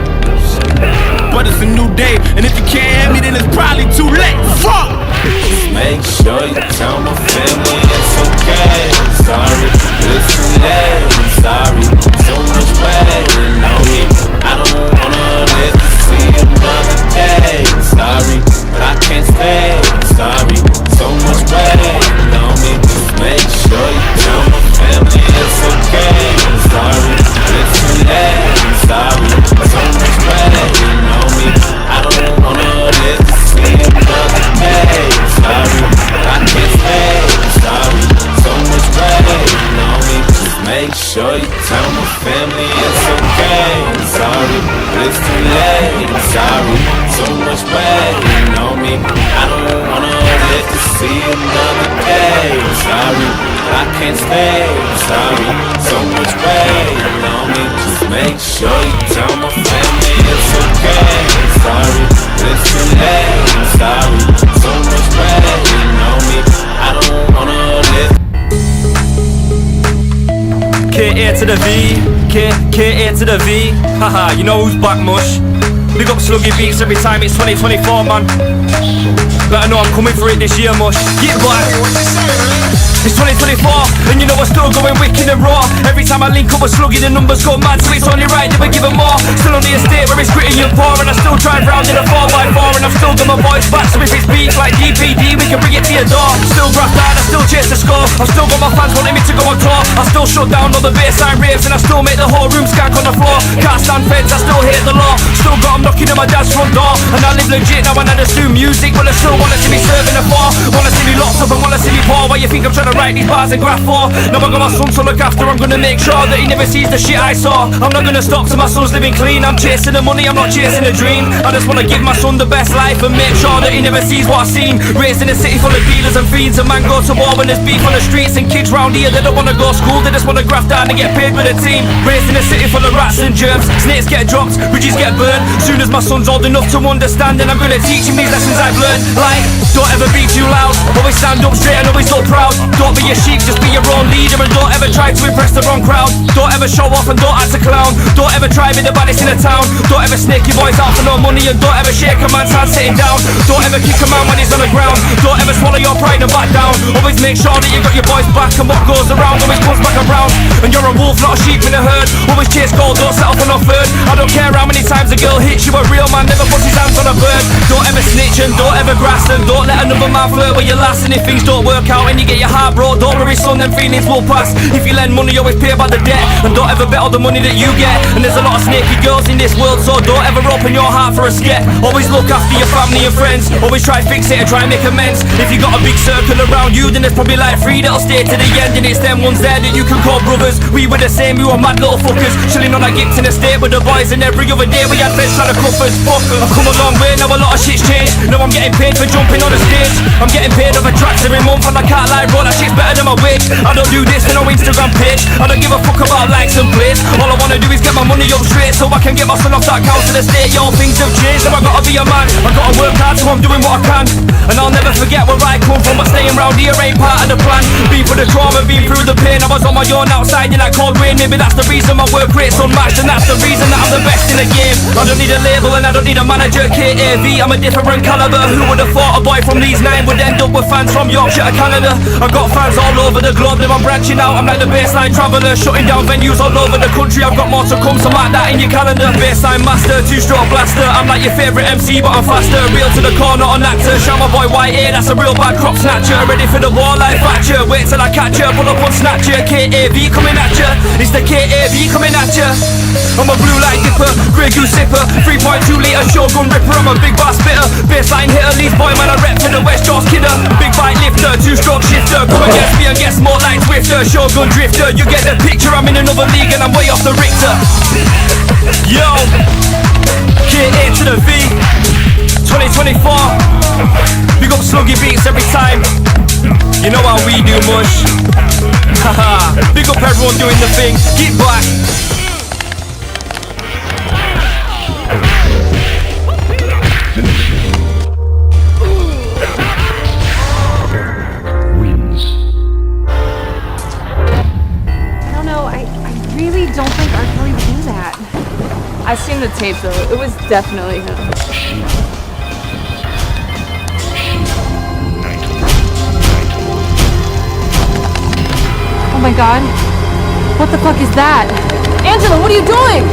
But it's a new day, and if you can't hear me, then it's probably too late. Fuck! Just make sure you tell my family it's okay. I'm sorry, it's too late. I'm sorry, so much waiting on me. I don't wanna live to see another day. I'm sorry, but I can't stay. I'm sorry, so much waiting on me. Just make sure you tell my family it's okay. I'm sorry, it's too late. I'm sorry, so much waiting on me. I don't wanna live to see another day. Sorry, but I can't stay. Sorry, so much waiting on me. Just make sure you tell my family it's okay. I'm sorry, but it's too late. I'm sorry, so much waiting on me. I don't wanna live to see another day. I'm sorry, but I can't stay. I'm sorry, so much waiting on me. Just make sure you tell my family it's okay. I'm sorry, but it's too late. I'm sorry, so much waiting on me. I don't wanna live. K-A to the V, K-A to the V. Haha, you know who's back, mush? Big up sluggy beats every time it's 2024, man. Better know I'm coming for it this year, mush. Get back. It's 2024, and you know we're still going wicked and raw. Every time I link up with Sluggy, the numbers go mad, so it's only right that we give them more. Still on the estate where it's gritty and poor, and I still drive round in a 4x4, and I've still got my voice back, so if it's beef like DPD, we can bring it to your door. Still graft hard, I still chase the score. I've still got my fans wanting me to go on tour. I still shut down all the baseline raves, and I still make the whole room skank on the floor. Can't stand feds, I still hate the law. Still got them knocking at my dad's front door, and I live legit now, and I just do music, but I still wanna see me serving a four. Wanna see me locked up and wanna see me poor. Why you think I'm trying to write these bars and graph for? Now I got my son to look after, I'm gonna make sure that he never sees the shit I saw. I'm not gonna stop till my son's living clean. I'm chasing the money, I'm not chasing a dream. I just wanna give my son the best life and make sure that he never sees what I've seen. Raised in a city full of dealers and fiends, and man go to war when there's beef on the streets. And kids round here, they don't wanna go to school, they just wanna graft down and get paid with a team. Raised in a city full of rats and germs, snakes get dropped, bridges get burned. Soon as my son's old enough to understand, then I'm gonna teach him these lessons I've learned. Like, don't ever be too loud, always stand up straight and always look proud. Don't be a sheep, just be your own leader, and don't ever try to impress the wrong crowd. Don't ever show off and don't act a clown. Don't ever try be the baddest in the town. Don't ever snake your boys out for no money, and don't ever shake a man's hand sitting down. Don't ever kick a man when he's on the ground. Don't ever swallow your pride and back down. Always make sure that you got your boys back, and what goes around always comes back around. And you're a wolf, not a sheep in a herd. Always chase gold, don't settle for no third. I don't care how many times a girl hits you, a real man never puts his hands on a bird. Don't ever snitch and don't ever grass, and don't let another man flirt where you're last. And if things don't work out and you get your heart broke, don't worry son, them feelings will pass. If you lend money, always pay by the debt, and don't ever bet all the money that you get. And there's a lot of snaky girls in this world, so don't ever open your heart for a skep. Always look after your family and friends, always try fix it and try make amends. If you got a big circle around you, then there's probably like 3 that'll stay to the end, and it's them ones there that you can call brothers. We were the same, we were mad little fuckers, chilling on our gigs in the state with the boys, and every other day we had friends trying to cuff us. Fuck, I've come a long way, now a lot of shit's changed. Now I'm getting paid for jumping on the stage. I'm getting paid over tracks every month, and I can't lie, bro, that shit's better than my wage. I don't do this for no Instagram page, I don't give a fuck about likes and plays. All I wanna do is get my money up straight, so I can get my son off that couch to the state. Yo, things have changed, now I gotta be a man. I gotta work hard, so I'm doing what I can. And I'll never forget where I come from, but staying round here ain't part of the plan. Been through the trauma, been through the pain, I was on my own outside in that cold rain. Maybe that's the reason my work rate's unmatched, and that's the reason that I'm the best in the game. I don't need a label and I don't need a manager, KAV, I'm a different caliber. Who would have thought a boy from these 9 would end up with fans from Yorkshire to Canada? I got fans all over the globe, now I'm branching out, I'm like the baseline traveller, shutting down venues all over the country. I've got more to come, so mark that in your calendar. Baseline master, 2-stroke blaster, I'm like your favourite MC but I'm faster. Real to the core, not an actor. Shout my boy YA, that's a real bad crop snatcher. Ready for the war like Thatcher, wait till I catch ya. Pull up on Snatcher, KAV coming at ya. It's the KAV coming at ya. I'm a blue light dipper, grey goose sipper, 3.2 litre Shogun ripper, I'm a big bar spitter. Baseline hitter, lead boy man, I rep for the West Jaws kidder. Big bike lifter, 2-stroke shifter. Come against me and get more like Twifter. Shogun drifter, you get the picture. I'm in another league and I'm way off the Richter. Yo, K-A to the V 2024. Big up sluggy beats every time. You know how we do, mush. Haha, big up everyone doing the thing. Get back. I don't know, I really don't think R. Kelly would do that. I've seen the tape though, it was definitely him. Oh my god. What the fuck is that? Angela, what are you doing?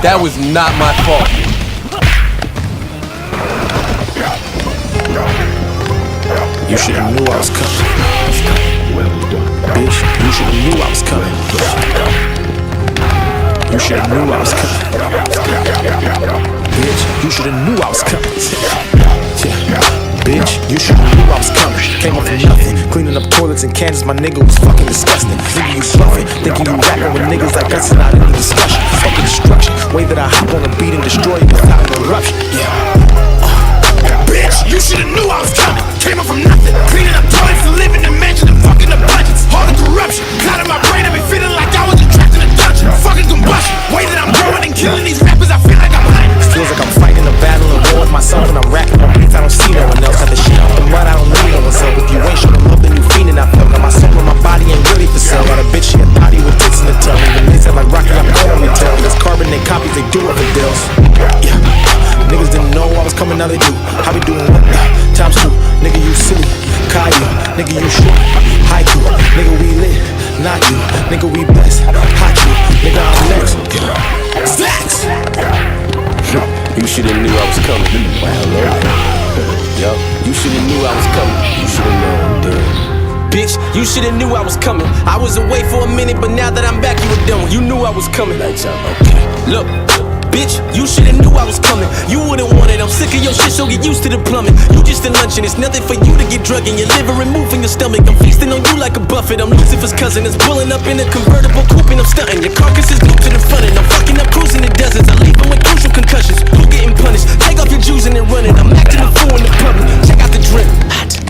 That was not my fault. You should've knew I was coming. Bitch, you should've knew I was coming. You should've knew I was coming. Bitch, you should've knew I was coming. Bitch, you should've knew I was coming. Came up from nothing, cleaning up toilets and cans. My nigga was fucking disgusting. Nigga, you bluffing, thinking you rapping with niggas like us and not any discussion. Fucking destruction, way that I hop on a beat and destroy you without an eruption. Bitch, you should've knew I was coming. Came up from nothing, cleaning up toilets and living in mansion and fucking the budgets. All the corruption, clouding my brain. I be feeling like I was trapped in a dungeon. Fucking combustion, way that I'm growing and killing these rappers. I feel like I'm lying. Feels like I'm fighting a battle and war with myself and I'm racking my beats. I don't see no one else. Got the shit out the mud, I don't need no one's help. If you ain't showing love, then you fiending. I felt like my soul and my body ain't ready for sale. Got a bitch, she a thotty with tits in the tub. Even they said like Rocky, I'm going to tell. There's carbonate copies, they do it for deals. Yeah. Niggas didn't know I was coming, now they do. How we doing what? Times 2. Nigga, you silly. Caillou. Nigga, you short. Haiku. Nigga, we lit. Not you. Nigga, we blessed. Hot you. Nigga, I'm next. Stacks. You should've knew I was coming. Yo, you should've knew I was coming. You should've known, dude. Bitch, you should've knew I was coming. I was away for a minute, but now that I'm back, you were done. You knew I was coming. Okay. Look. Bitch, you should've knew I was coming. You wouldn't want it, I'm sick of your shit, so get used to the plumbing. You just a luncheon, it's nothing for you to get drug in your liver and move in your stomach. I'm feasting on you like a buffet. I'm Lucifer's cousin, it's pulling up in a convertible coupe and I'm stunting. Your carcass is glued to the front end. I'm fucking up cruising the deserts. I leave them with crucial concussions. Who getting punished? Take off your juice and then run it. I'm acting a fool in the public. Check out the drip.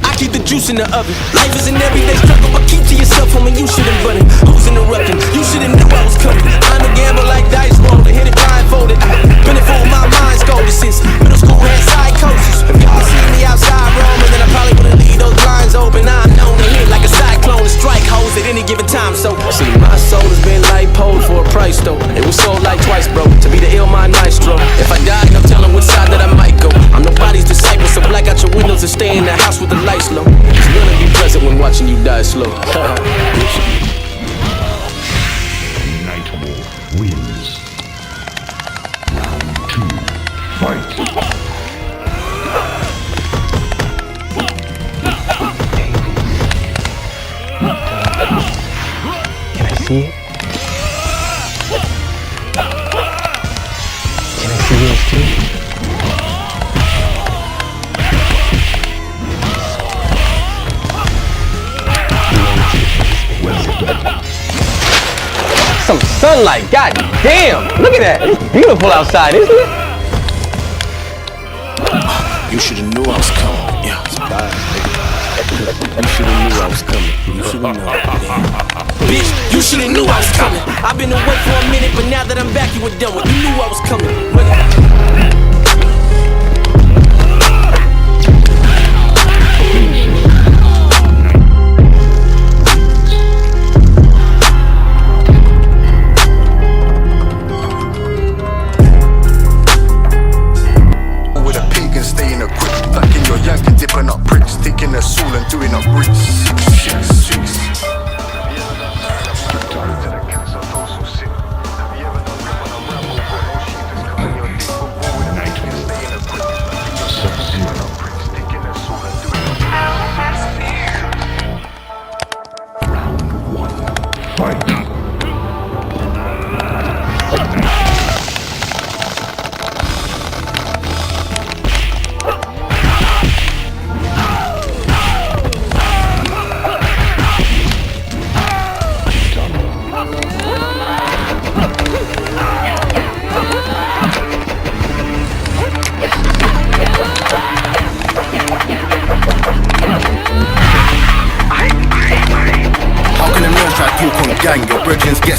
I keep the juice in the oven. Life is an everyday struggle, but keep to yourself, homie. You shouldn't run it. Who's interrupting? You should've knew I was coming. I'm a gambler like dice roller, hit it blindfolded. Been it for my mind's golden since middle school had psychosis. If y'all see me outside roaming, then I probably wouldn't leave those blinds open. I'm known to hit like a cyclone and strike hoes at any given time. So see, my soul has been lipoed for a price though. It was sold like twice, bro, to be the ill mind maestro. If I died, I'm telling which side that I might go. I'm nobody's disciple, so black out your windows and stay in the house with the lights low. It's gonna be pleasant when watching you die slow. Nightmare wins. Round 2. Fight. Can I see it? Can I see yours too? Some sunlight, god damn! Look at that! It's beautiful outside, isn't it? You should've knew I was coming. Yeah, it's bad, nigga. You should've knew I was coming. You should've known. Bitch, you should've knew I was coming. I've been away for a minute, but now that I'm back, you were done with. You knew I was coming.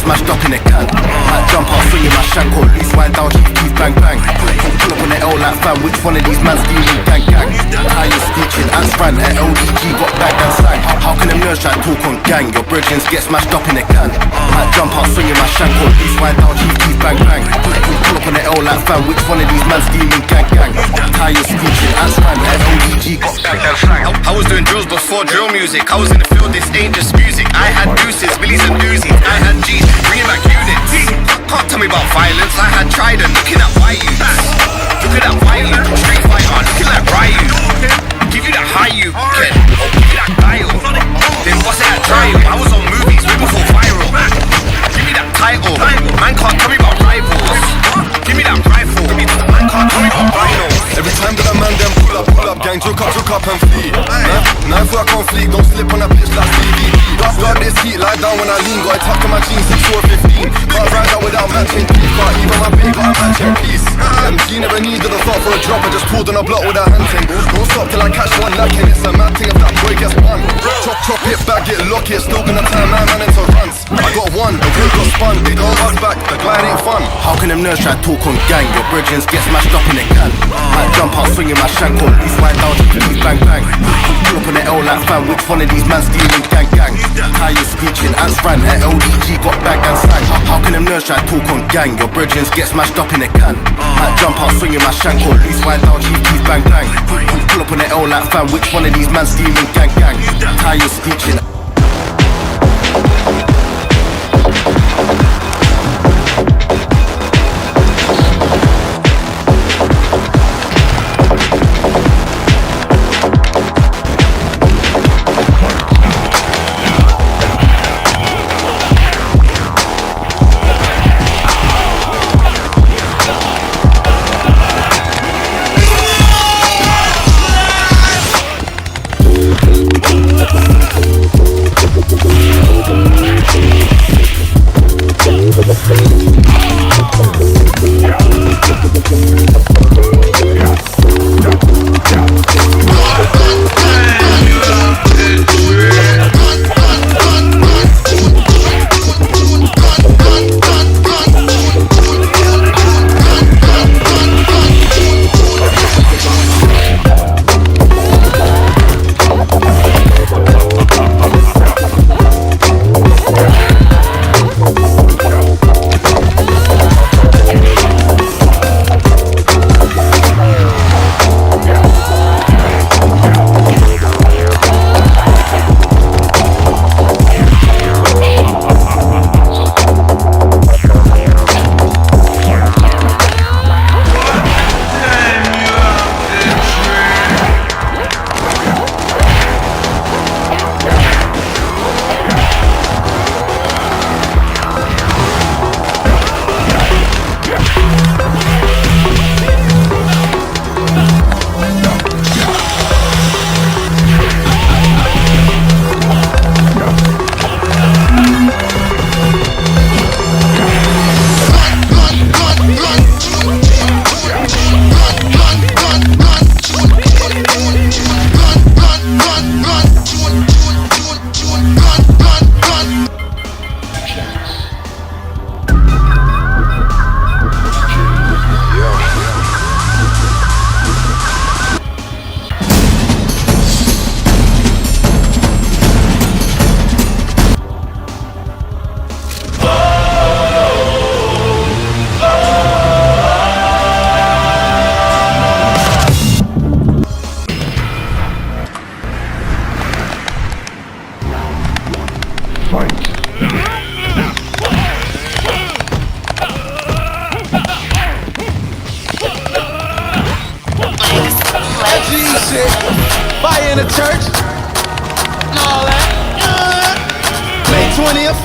smashed up in a can. Might jump out, swinging my shank or loose wind down, keep bang bang. Pull up on the L like fam, which one of these man's stealing gang gang? Tires screeching, ants ran at LDG, got bagged and sang. How can them nerds try to talk on gang? Your bridgings get smashed up in a can. Might jump out, swinging my shank or loose wind down, keep bang bang. Pull up on the L like fam, which one of these man's stealing gang gang? Tires screeching, ants ran at LDG, got bagged and sang. I was doing drills before drill music. I was in the field, this ain't just music. I had deuces, billies and doozies. I had G's, bringing back units. Can't tell me about violence. I had Trident, looking at Ryu. Looking at violent, street fighter, looking like Ryu. Give you that high you can, give you that dial. Then what's it at trial? I was on movies way before viral. Give me that title. Man can't tell me about rivals. Give me that rifle. Man can't tell me about rhinos. Every time that a man them pull up, gang, took up and flee. Knife work on fleek, don't slip on a pitch like DVD. Got this heat, lie down when I lean, got it tucked in my jeans, 6 or 15. Can't ride out without matching teeth, but even my babe got a matching piece. MG never needed a thought for a drop, I just pulled on a block with a hand thing. Don't stop till I catch one lacking, it's a mad thing if that boy gets one. Chop it, bag it, lock it, still gonna turn my man into runs. I got one, the wheel got spun, they don't buzz back, the glide ain't fun. How can them nerds try to talk on gang? Your bridgings get smashed up in a can. Might jump out, swinging my shank or loose wind down, keep bang bang. Pull up on the L like fam, which one of these man's stealing gang gang? Tires screeching, ants ran at LDG, got bagged and sang. How can them nerds try to talk on gang? Your bridgings get smashed up in a can. Might jump out, swinging my shank or loose wind down, keep bang bang. Pull up on the L like fam, which one of these man's stealing gang gang? Tires screeching. shit. Fire in the church. And all that. May 20th.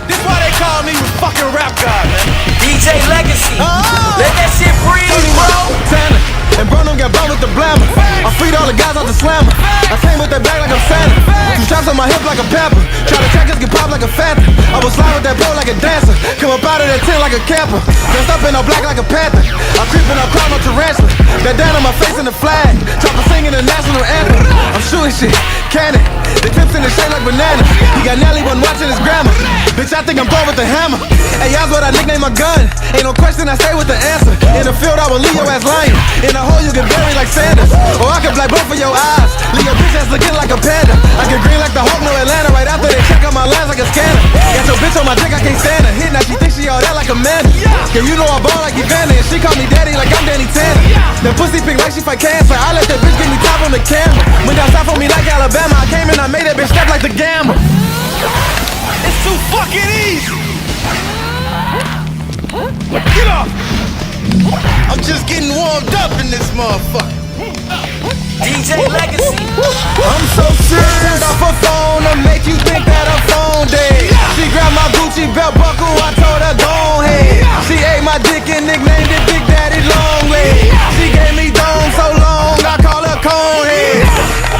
This why they call me the fucking rap god, man. DJ Legacy. Let that shit breathe, bro. Tanner. And Bruno got blown with the blammer. I freed all the guys out the slammer. I came with that bag like I'm Santa. Two straps on my hip like a pamper. Try to track us, get popped like a phantom. I was slide with that bro like a dancer. Come up out of that tent like a camper. Dressed up in all black like a panther. I creepin' up, crowd no tarantula. That down on my face in the flag. Chopper singing the national anthem. I'm shooting shit, cannon. The tips in the shape like bananas. He got Nelly one watching his grandma. Bitch, I think I'm throwing with the hammer. Hey, y'all's what I nickname my gun. Ain't no question, I stay with the answer. In the field, I will leave your ass lying. In a hole, you get buried like Sanders. Or I can black both of your eyes. Leave your bitch ass looking like a panda. I get green like the Hawk, no Atlanta. Right after they check out my lines like a scanner. Got your bitch on my dick, I can't stand her. Hit now, she thinks she all that like a man. Yeah, you know I ball like Evander. And she call me daddy like I'm Danny Tanner. That pussy pink like she fight cancer. I let that bitch give me top on the camera. When y'all stop on me like Alabama, I came in, I made that bitch step like the gamma. It's too fucking easy. Get off. I'm just getting warmed up in this motherfucker. DJ Legacy. I'm so serious. Turned off her phone to make you think that her phone dead. She grabbed my Gucci belt buckle, I told her go ahead. She ate my dick and nicknamed it Big Daddy Long Leg. She gave me dome so long, I call her Conehead.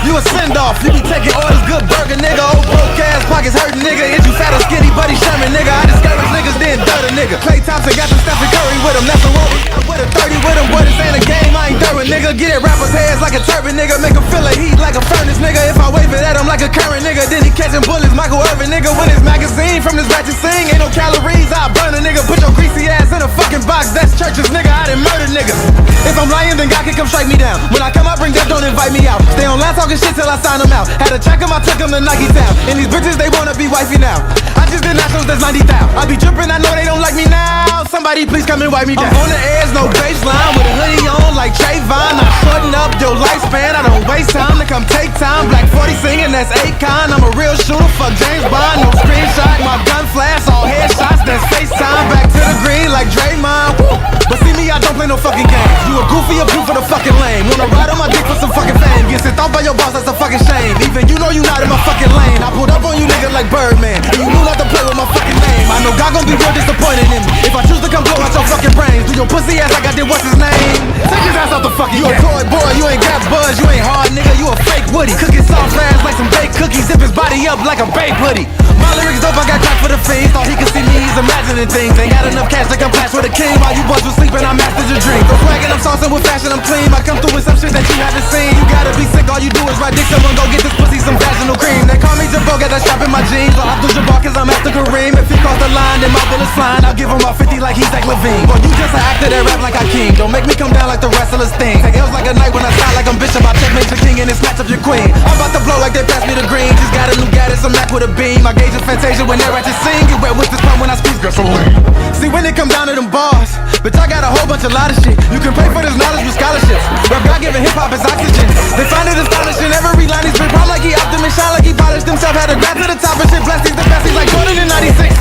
You a send-off, you be taking orders, good burger, nigga. Old broke ass, pockets hurting, nigga. Is you fat or skinny, buddy Sherman, nigga? I discourage niggas, then dirt a nigga. Klay Thompson got some Stephen Curry with him. That's a roll with a 30 with him. Boy, this ain't a game, I ain't throwing, nigga. Get it rappers' heads like a turban, nigga. Make him feel a heat like a furnace, nigga. If I wave it at him like a current, nigga, then he catching bullets. Michael Irvin, nigga, with his magazine from this ratchet sing. Ain't no calories, I burn a nigga. Put your greasy ass in a fucking box. That's churches, nigga. I done murder niggas. If I'm lying, then God can come strike me down. When I come out, bring death, don't invite me out. Stay online talking shit till I sign them out. Had to check him, I took him to Nike Town. And these bitches, they wanna be wifey now. I just did nationals, that's 90,000. I be drippin', I know they don't like me now. Somebody please come and wipe me down. I'm on the edge, no baseline, with a hoodie on like Trayvon. I'm shorting up your lifespan, I don't waste time to come take time. Black 40 singing, that's Akon. I'm a real shooter, fuck James Bond. No screenshot, my gun flash, all headshots, that's FaceTime. Back to the green like Draymond. Woo. But see me, I don't play no fucking games. You a goofy, a proof for the fucking lame. Wanna ride on my dick for some fucking fame. Get sent off by your boss, that's a fucking shame. Even you know you not in my fucking lane. I pulled up on you niggas like Birdman. And you knew not to play with my fucking name. I know God gon' be real disappointed in me if I choose to come blow out your fucking brains. Do your pussy ass like I did what's his name. Take his ass out the fucking You a toy boy, you ain't got buzz, you ain't hard nigga, you a fake Woody. Cooking soft ass like some baked cookies, zip his body up like a baked hoodie. My lyrics dope, I got crack for the fiends. Thought he could see me, he's imagining things. Ain't got enough cash to come clash with a king. While you boys was sleeping, I mastered your dream. I'm swaggin', I'm saucing with fashion, I'm clean. I come through with some shit that you haven't seen. You gotta be sick, all you do is ride dick. Someone go get this pussy some vaginal cream. They call me Jabot, got that strap in my jeans. Or Abdul Jabbar, cause I'm after Kareem. If he cross the line, then my bullets flying. I'll give him all 50 like he's like Levine. Boy, you just an actor that rap like Hakeem. Don't make me come down like the wrestlers thing. Take L's like a night when I style like I'm Bishop. I checkmate your king and then snatch up your queen. I'm about to blow like they passed me the green. Just got a new Gaddis, a Mac with a beam. I gauge a Fantasia when they're at your sing. Get wet with this pump when I speak gasoline. See when it come down to them bars, bitch, I got a whole bunch of lot of shit. You can pay for this knowledge with scholarships. Rap God giving hip hop is oxygen. They find it astonishing. Every line he's been pop like he optimist, shine like he polished himself. Had to grab to the top and shit. Blessed he's the best. He's like Jordan in '96.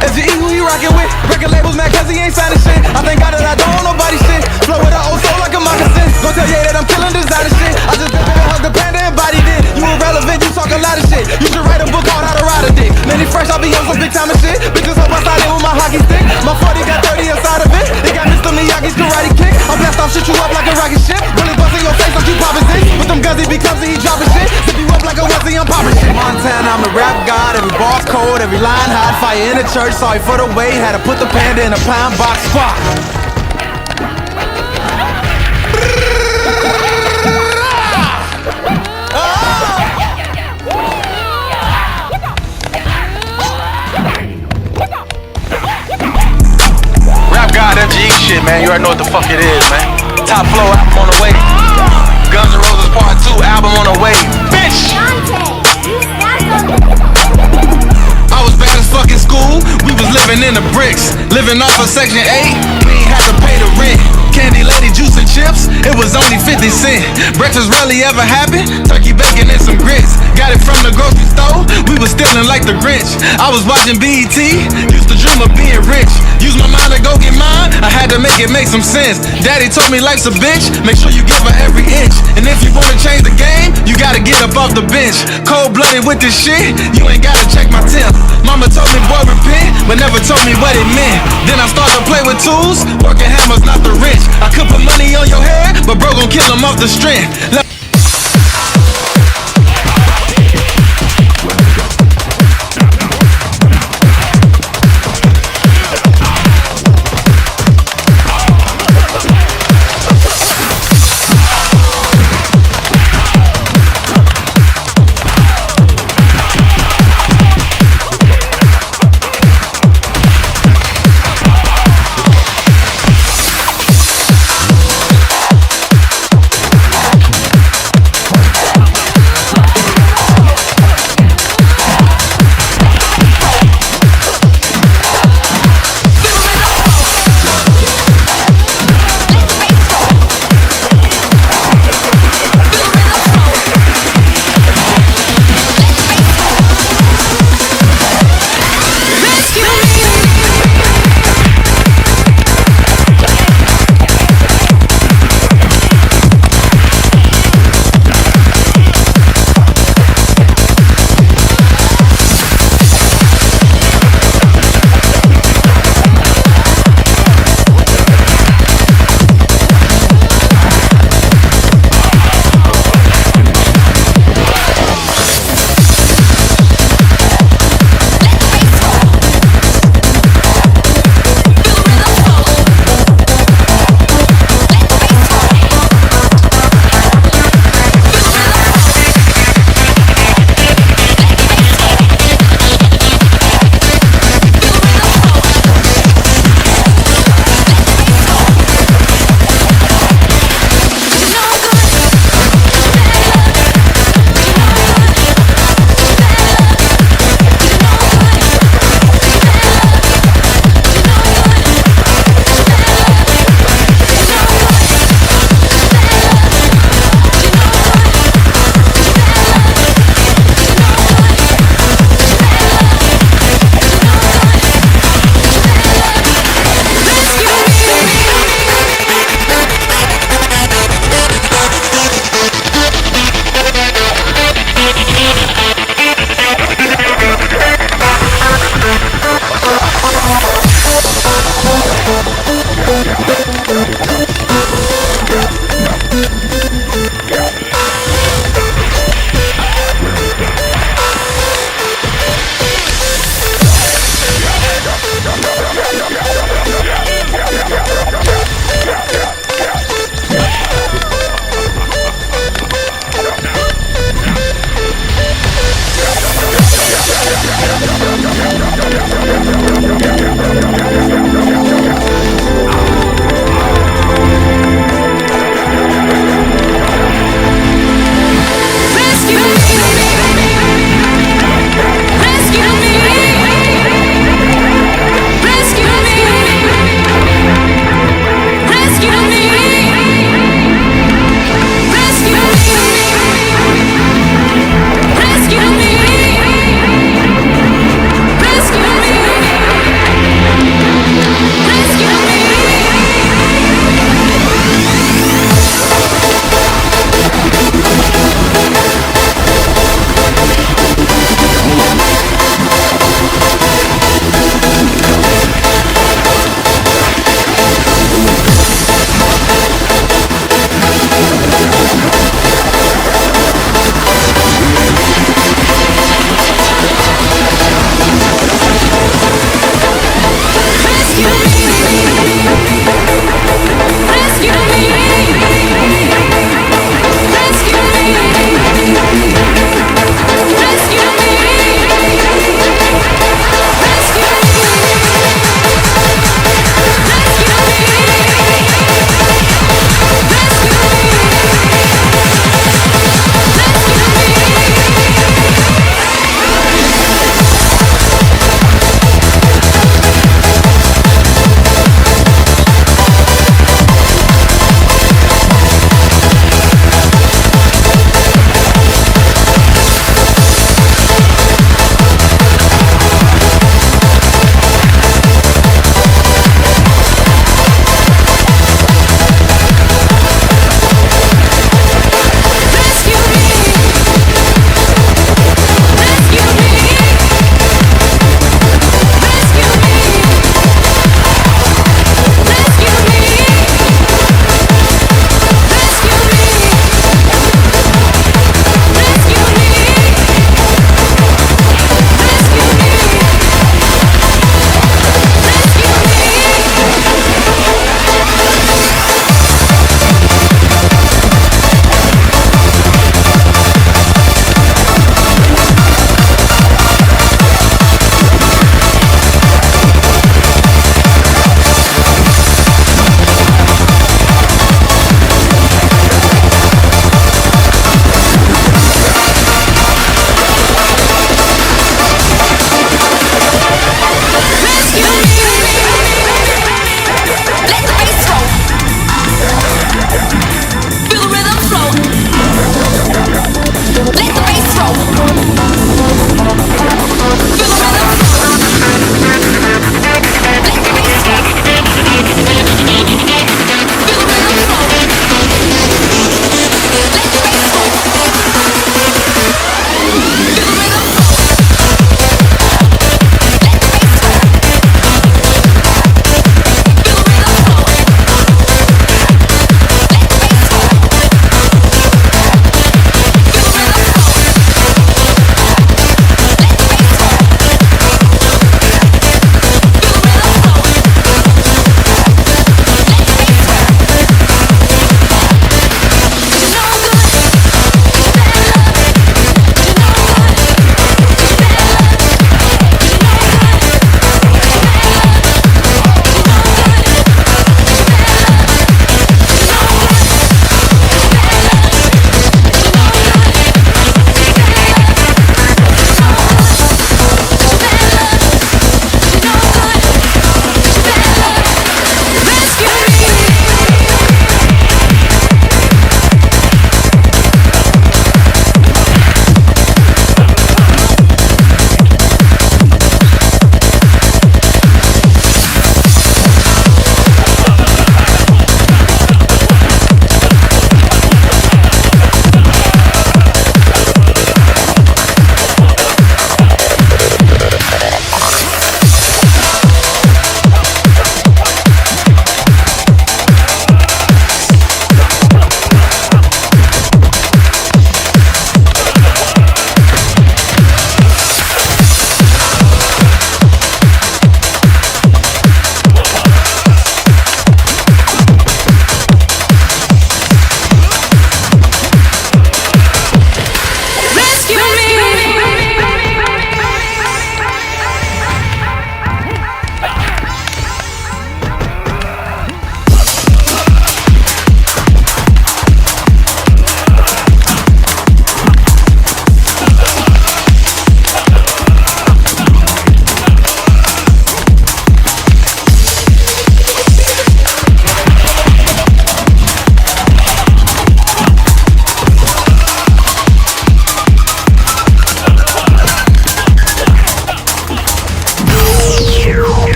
FGE who he rockin' with. Record labels mad cause he ain't signing shit. I thank God that I don't owe nobody shit. Flow with an old soul like a moccasin. Go tell Ye that I'm killing designer shit. I just been and hug the panda and bodied it. You irrelevant, you talk a lot of shit. You should write a book called How to Ride a Dick. Man, he fresh, I be on some big time and shit. Bitches hope I slide in with my hockey stick. My 40 got 30 inside of it. It got Mr. Miyagi's karate kick. I blast off, shit you up like a rocket ship. Really bust in your face like you poppin' shit. With them guns he becomes and he dropping shit. Zip you up like a onesie, I'm poppin' shit. Montana, I'm the rap god. Every bar's cold, every line hot. Fire in the church, sorry for the wait. Had to put the panda in a pound box spot. Rap God FGE shit, man. You already know what the fuck it is, man. Top Flow album on the way. Guns N' Roses Part 2 album on the way. Bitch! I was bad as fuck in school. We was living in the bricks. Living off of Section 8. We ain't had to pay the rent. Candy lady, juice and chips, it was only 50 cents. Breakfast rarely ever happened. Turkey bacon and some grits. Got it from the grocery store. We was stealing like the Grinch. I was watching BET. Used to dream of being rich. Use my mind to go get mine. I had to make it make some sense. Daddy told me life's a bitch. Make sure you give her every inch. And if you wanna change the game, you gotta get up off the bench. Cold-blooded with this shit, you ain't gotta check my temp. Mama told me, boy, repent, but never told me what it meant. Then I started to play with tools. Working hammers, not the rich. I could put money on your head, but bro gon' kill him off the strength.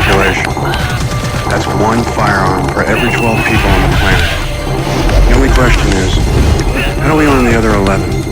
population. That's one firearm for every 12 people on the planet. The only question is, how do we own the other 11?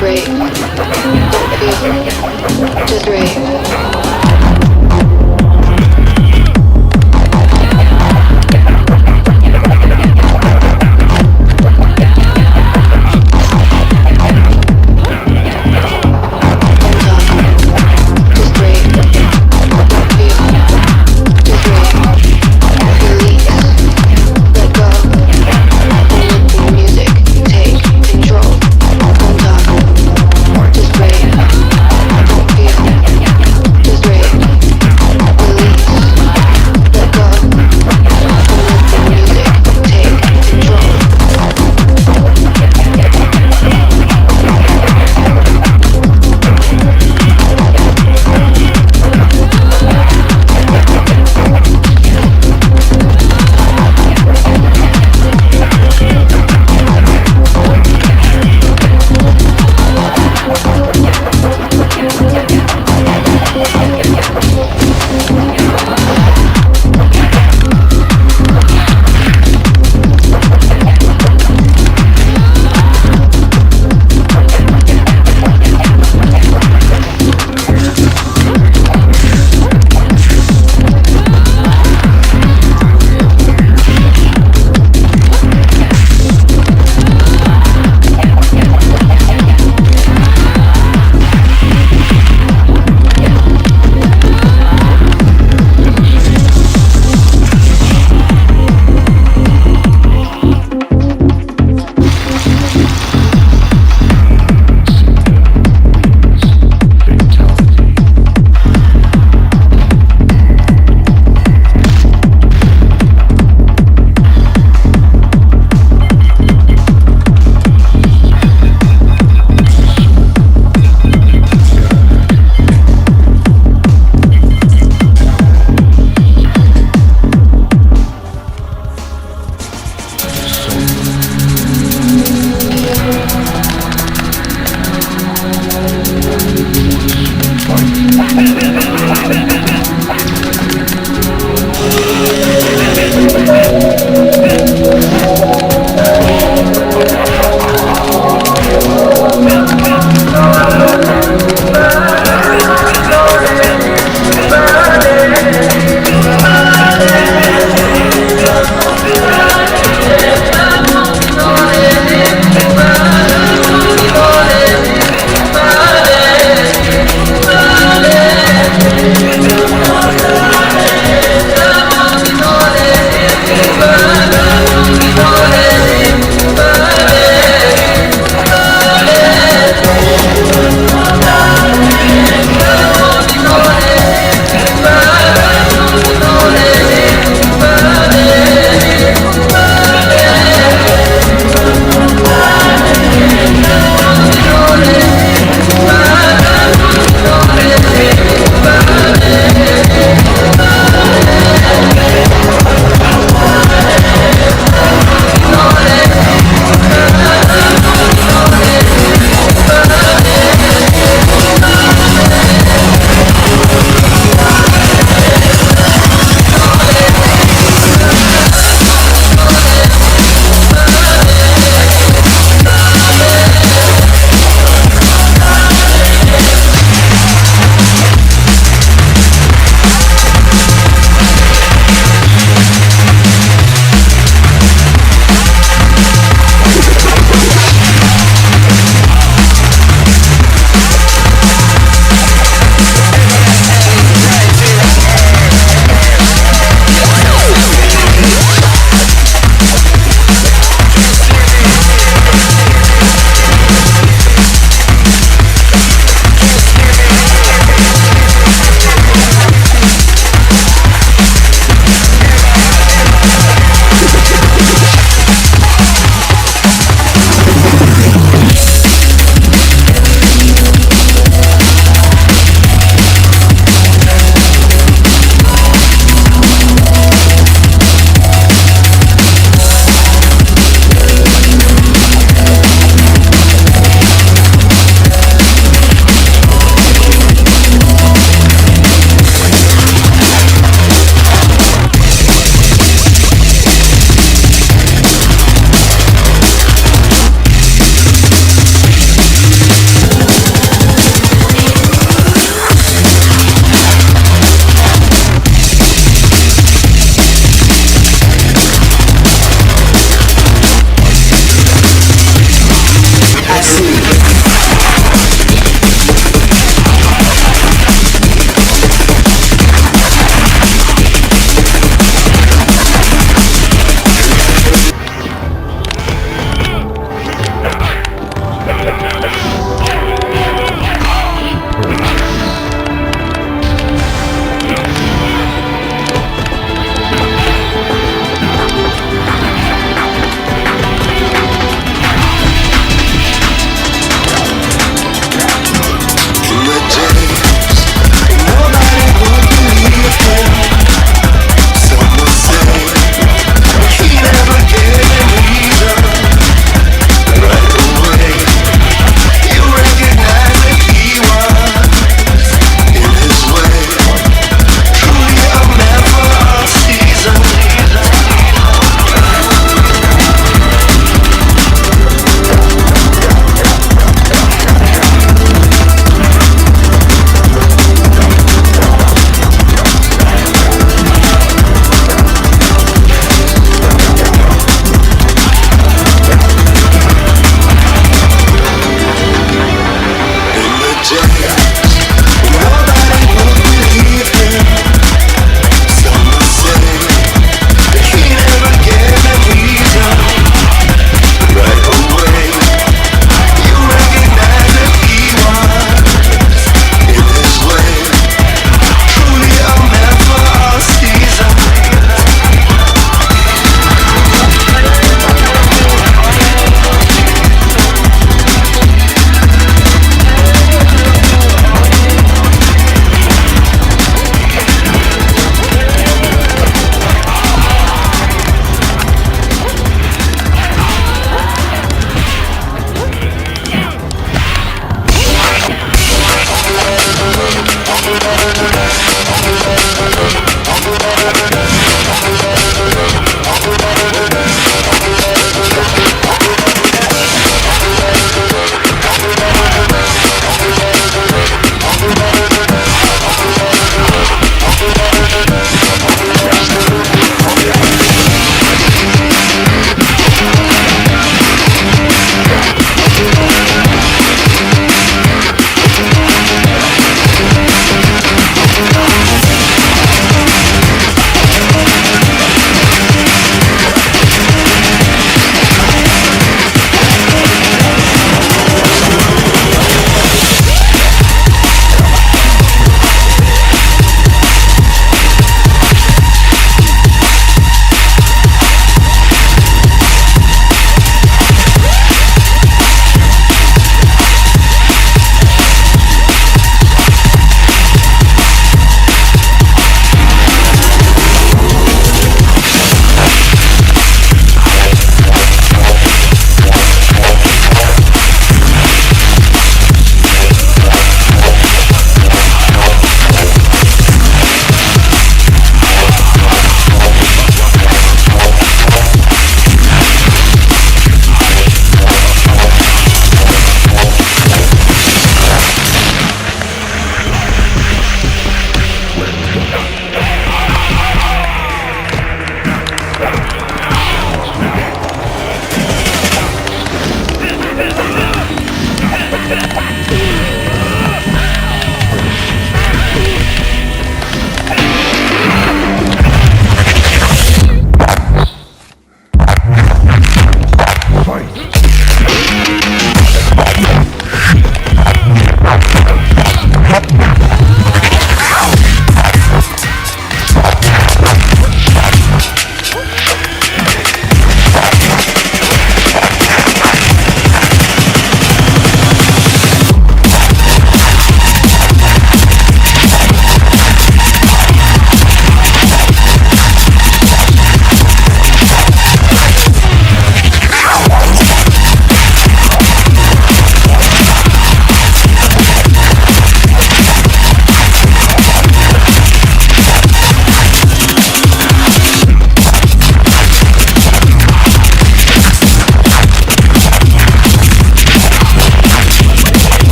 break. Don't feel. Just rave. Just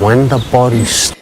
when the body's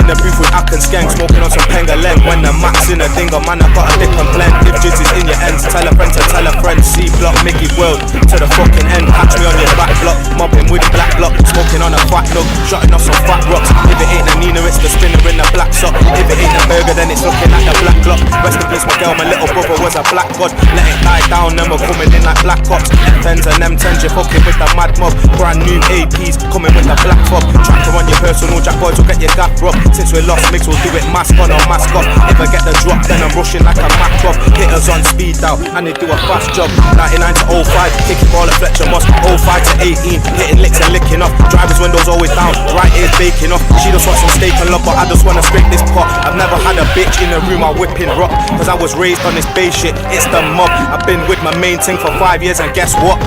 in the booth with Ack and Skank, smoking on some Pengaleng. When the Max in a dinger, man, I got a dip and blend. If jizz is in your ends, tell a friend to tell a friend. C-block, Mickey World, to the fucking end. Catch me on your back block, mobbing with black block. Smoking on a fat nug, shotting off some fat rocks. If it ain't a Nina, it's the spinner in the black sock. If it ain't a burger, then it's looking like the black clock. Rest in peace, my girl, my little brother was a black god. Let it die down, then we're coming in like black cops. F10s and M10s, you're fucking with the mad mob. Brand new APs, coming with the black fob. Tracker on your personal, jack boys will get your gap robbed. Since we lost mix, we'll do it mask on or mask off. If I get the drop, then I'm rushing like a Mac off. Hitters on speed out, and they do a fast job. 99 to 05, kicking ball at Fletcher Moss. 05 to 18, hitting licks and licking off. Driver's windows always down, right ear's baking off. She just wants some steak and love, but I just wanna scrape this pot. I've never had a bitch in the room, I whipping rock. Cause I was raised on this base shit, it's the mob. I've been with my main thing for 5 years, and guess what?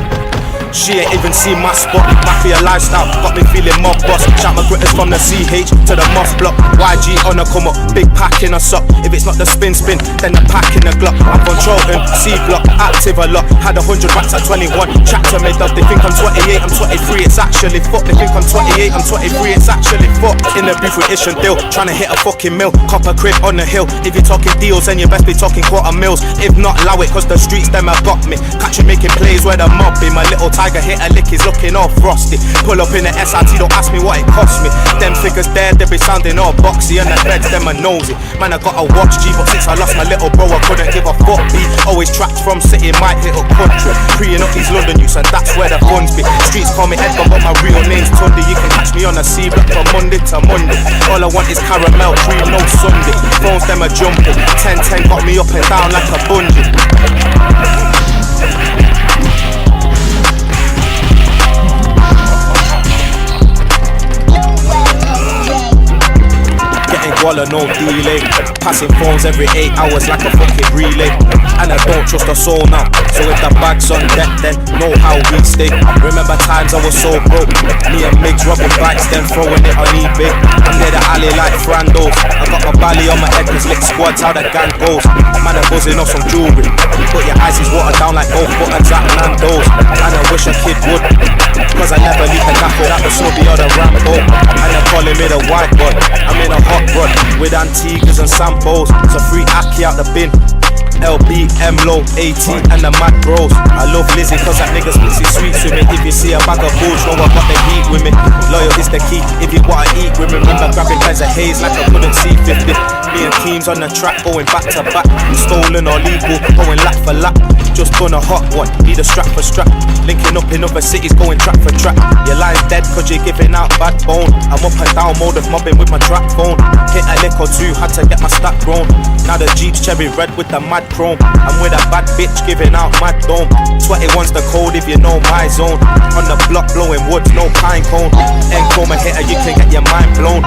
She ain't even seen my spot. Mafia lifestyle got me feeling mob boss. Shout my gritters from the CH to the Moss block. YG on a come up, big pack in a sock. If it's not the spin, then the pack in the Glock. I'm controlling C block, active a lot. Had 100 racks at 21. Chat to me, does they think I'm 28? I'm 23. It's actually fuck. They think I'm 28. I'm 23. It's actually fuck. In the booth with Ish and Dill, trying to hit a fucking mill. Copper crib on the hill. If you're talking deals, then you best be talking quarter mils. If not, allow it, cause the streets them have got me. Catch you making plays where the mob be. My little tiger hit a lick, he's looking all frosty. Pull up in the SRT, don't ask me what it cost me. Them figures there, they be sounding all boxy. And the beds, them are nosy. Man, I got a watch G, but since I lost my little bro, I couldn't give a fuck B. Always tracked from city, might hit up country. Freeing up these London youths, and that's where the funds be. Streets call me Edgar, but my real name's Tunde. You can catch me on the C block from Monday to Monday. All I want is caramel cream, no Sunday. Phones, them are jumping. 10-10 got me up and down like a bungee. Walla, no delay. Passing phones every 8 hours like a fucking relay. And I don't trust a soul now. So if the bag's on deck, then know how we stay. Remember times I was so broke. Me and Migs robbing bikes, then throwing it on eBay. I'm near the alley like Frandos. I got my belly on my head, cause lick squads how the gang goes. Man, I'm buzzing off some jewelry. Put your ices watered down like both buttons at Nando's. And I wish a kid would, cause I never leave the gap without the snobby or the Rambo. And they're calling me the white boy. I'm in a hot rod with Antiguas and Samples. So free Aki out the bin. LB, M-Low, 18 and the Mad Bros. I love Lizzie cause that nigga splits his sweets with me. If you see a bag of bulls, know I got the heat with me. Loyal is the key, if you wanna eat with me. Remember grabbing pens of haze like I couldn't see 50. Me and teams on the track going back to back. Stolen or legal, going lap for lap. Just done a hot one, need a strap for strap. Linking up in other cities, going track for track. Your line's dead cause you're giving out bad bone. I'm up and down mode of mobbing with my track phone. Hit a lick or two, had to get my stack grown. Now the Jeep's cherry red with the mad chrome. I'm with a bad bitch giving out mad dome. 21's the code if you know my zone. On the block blowing woods, no pine cone. End chroma hitter, you can get your mind blown.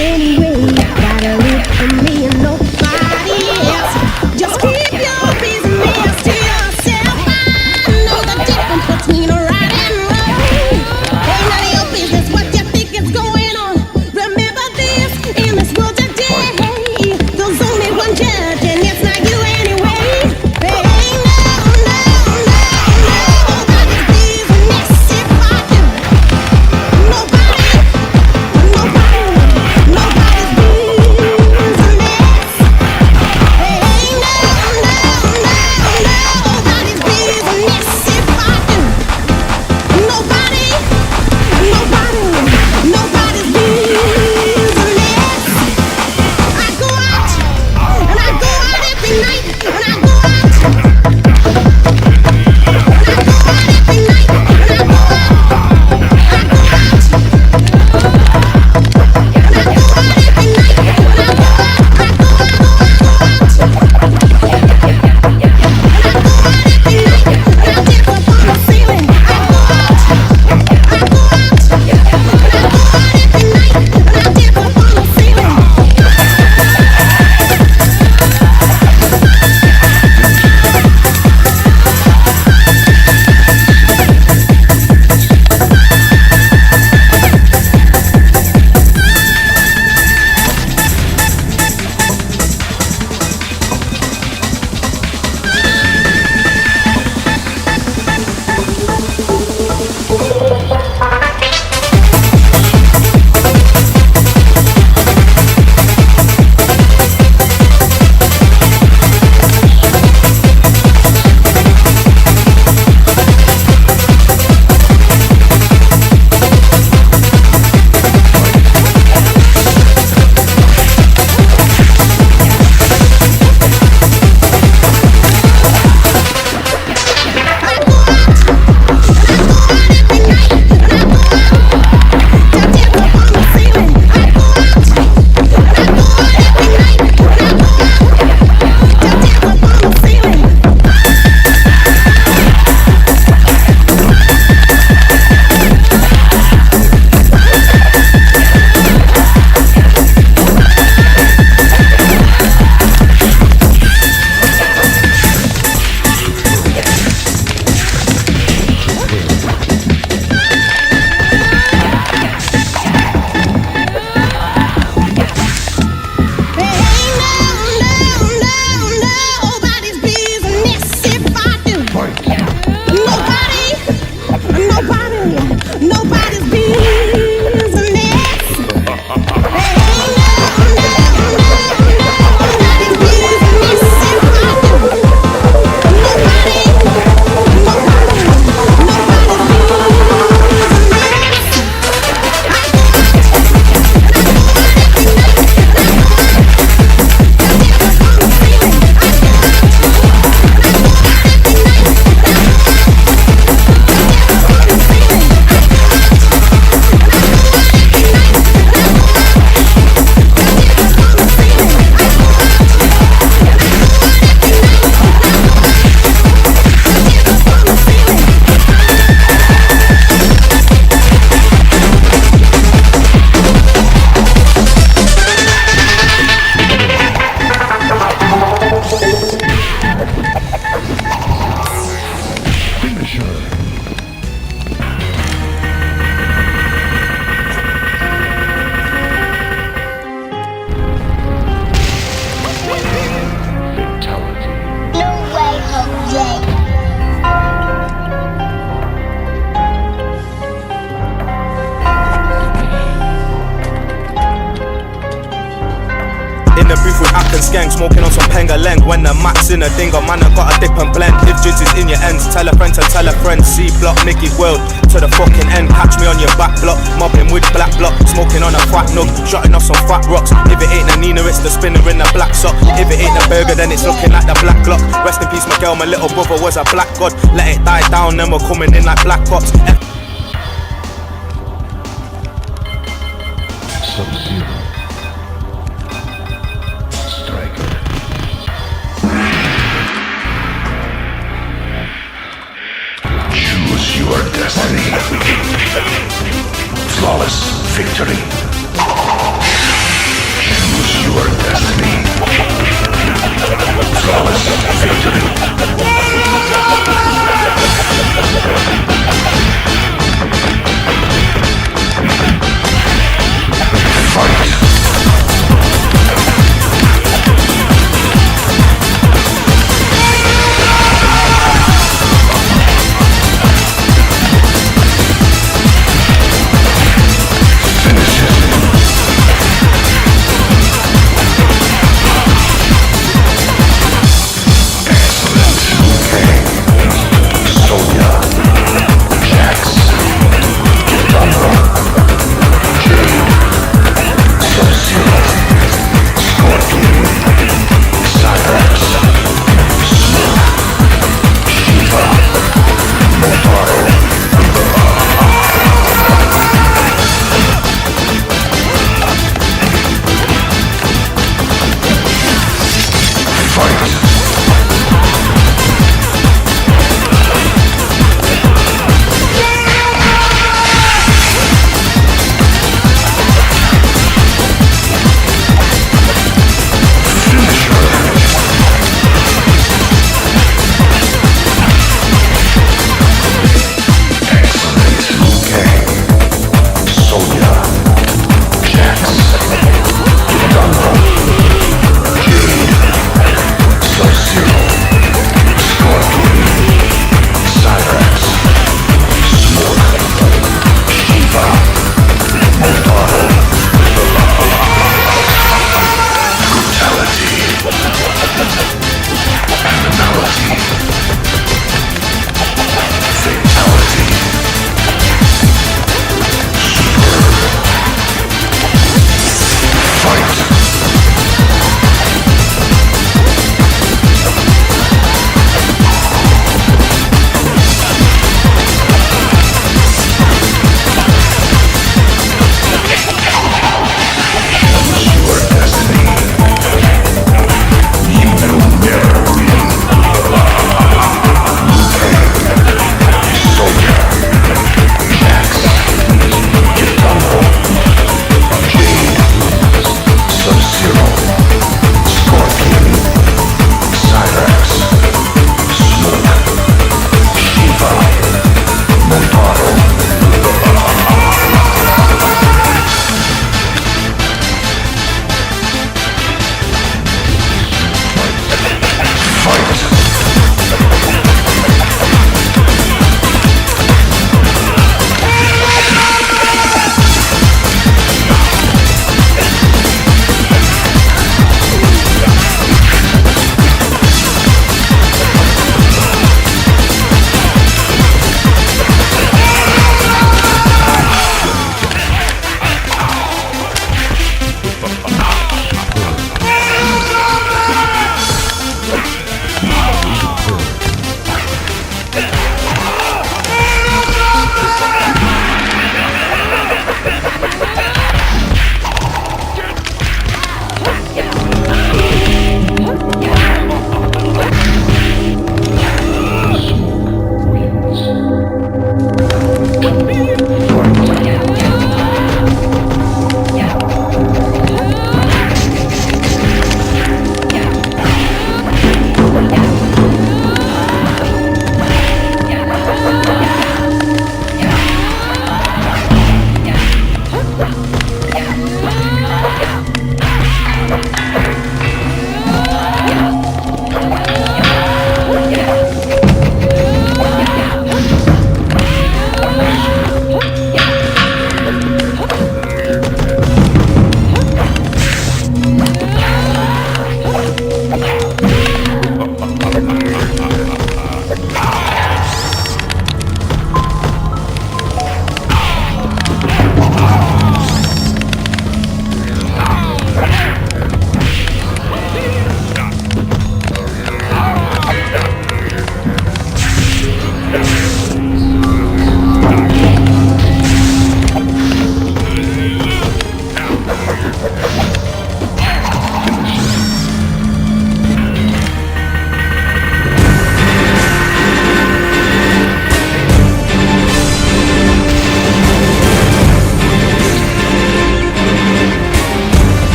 Anyway, gotta live for me and nobody else. Just gang, smoking on some pengaleng. When the Mac's in a dinger, man, I gotta dip and blend. If jizz is in your ends, tell a friend to tell a friend. C block, Mickey's world, to the fucking end. Catch me on your back block, mobbing with black block. Smoking on a fat nug, shotting off some fat rocks. If it ain't the Nina, it's the spinner in the black sock. If it ain't the burger, then it's looking like the black clock. Rest in peace, my girl, my little brother was a black god. Let it die down, then we're coming in like black cops. Sub-Zero. Striker. Choose your destiny. Flawless victory. Choose your destiny. Flawless victory. Fight. Finish it.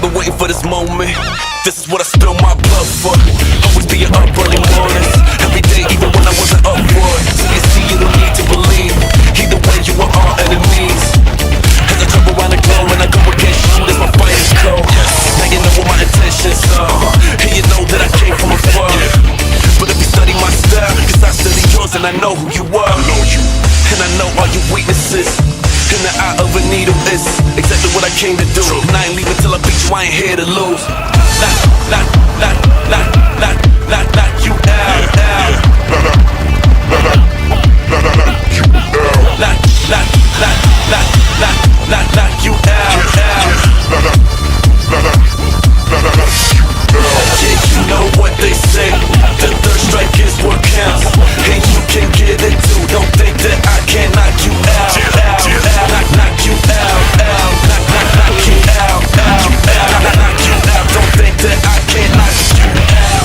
been waiting for this moment. This is what I spill my blood for. Always be up early mornings, every day, even when I wasn't up for it. So you see, you don't need to believe. Either way, you are all enemies. As I jump around the globe and I go against you, that's my fighting code. Now you know what my intentions are, and you know that I came from afar. But if you study my style, cause I study yours and I know who you are. I know you, and I know all your weaknesses. In the eye of a needle is exactly what I came to do. And I ain't leaving till I beat you, I ain't here to lose. Knock you out. Knock you out. Yeah, you know what they say. The third strike is what counts, and you can get it too. Don't think that I can knock you out. Knock you out. Knock you out. Knock you out. Don't think that I can knock you out.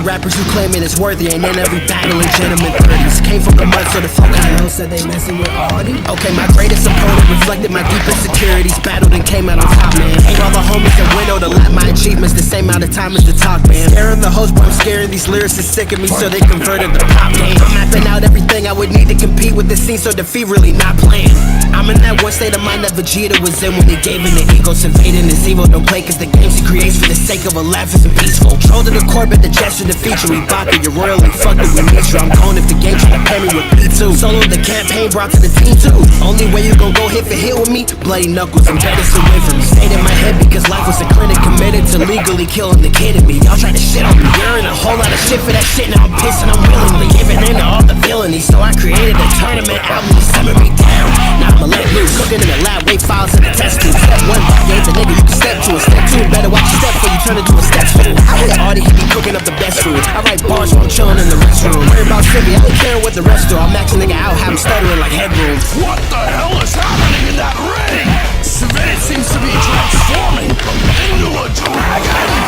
rappers who claiming it's worthy, and then every battle in gentleman 30s. Came from the mud, so the fuck I know said they messing with Audi. Okay, my greatest opponent reflected my deepest insecurities. Battled and came out on top, man. Ain't all the homies that window to lap my achievements the same amount of time as the talk, man. Scaring the hoes, but I'm scaring these lyricists sick of me, so they converted the pop game. I'm mapping out everything I would need to compete with the scene, so defeat really not playing. I'm in that one state of mind that Vegeta was in when he gave in the egos, invading his evil. Don't play cause the games he creates for the sake of a laugh isn't peaceful. Troll to the core, but the gesture the feature. Ibaka, you're royally fucked it with me, sure I'm gone if the game try to pay me with P2. Solo the campaign brought to the team too. Only way you gon' go hit for hit with me, bloody knuckles and better away from me. Stayed in my head because life was a clinic, committed to legally killing the kid in me. Y'all try to shit on me, you're in a whole lot of shit for that shit. Now I'm pissed and I'm willingly giving in to all the villainy. So I created a tournament album to simmer me down. Now I'ma let loose, cooking in the lab, wait files in the test tube. Step 1, games a nigga you can step to. Step 2, better watch your step before you turn into a step stool. I hit Audi, he be cooking up the best food. I write bars while I'm chilling in the restroom. Worry about Sibby, I don't care what the rest do. I'll max a nigga out, have him stuttering like headroom. What the hell is happening in that ring? Sven seems to be transforming into a dragon.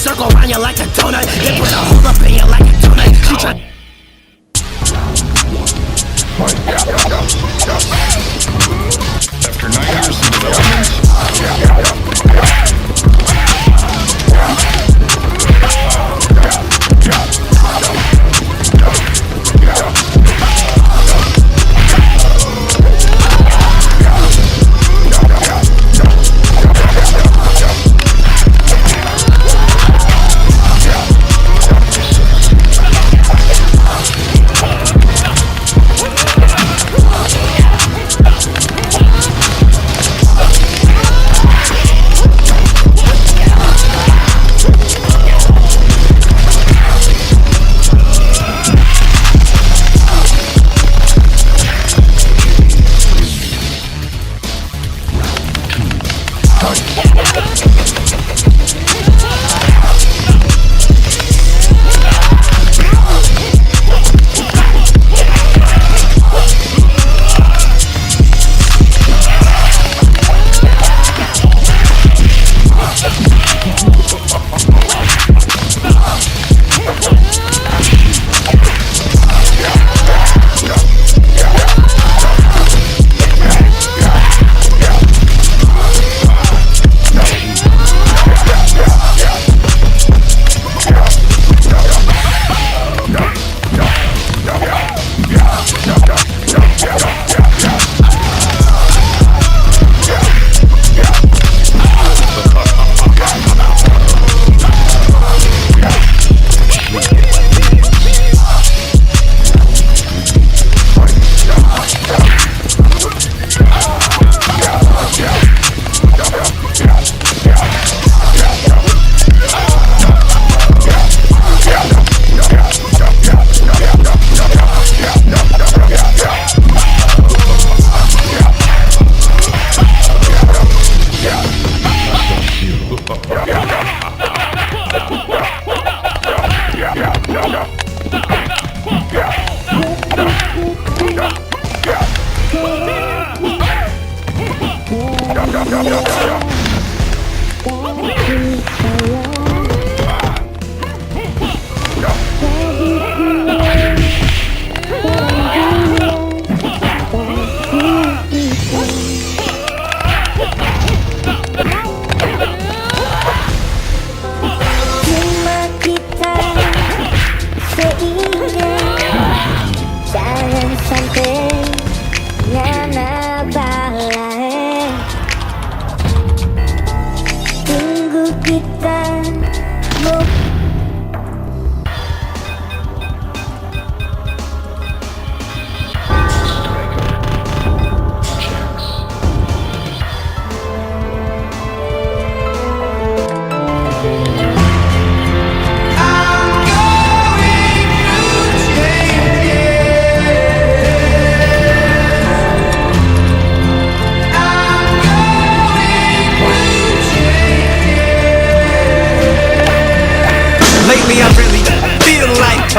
circle around you like a donut, then put a hole up in you like a donut. She try. After 9 years in development,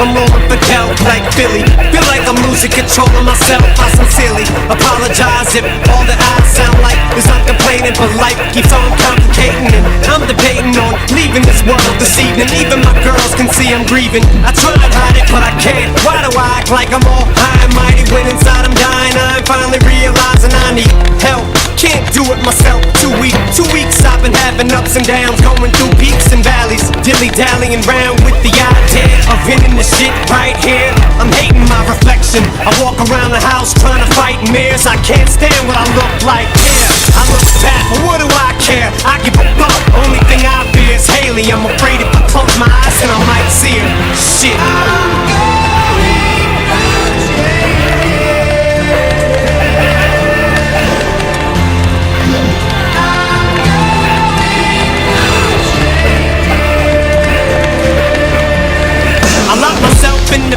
I'm rolling for kelp like Philly. Feel like I'm losing control of myself. I sincerely apologize if all that I sound like is I'm complaining, but life keeps on complicating, and I'm debating on leaving this world this evening. Even my girls can see I'm grieving. I try to hide it, but I can't. Why do I act like I'm all high and mighty when inside I'm dying? I'm finally realizing I need help. Can't do it myself, too weak. 2 weeks I've been having ups and downs, going through peaks and valleys, dilly-dallying round with the idea of ending the shit right here. I'm hating my reflection. I walk around the house trying to fight mirrors. I can't stand what I look like. Yeah, I look fat, but what do I care? I give a fuck. Only thing I fear is Haley. I'm afraid if I close my eyes then I might see her. Shit. In the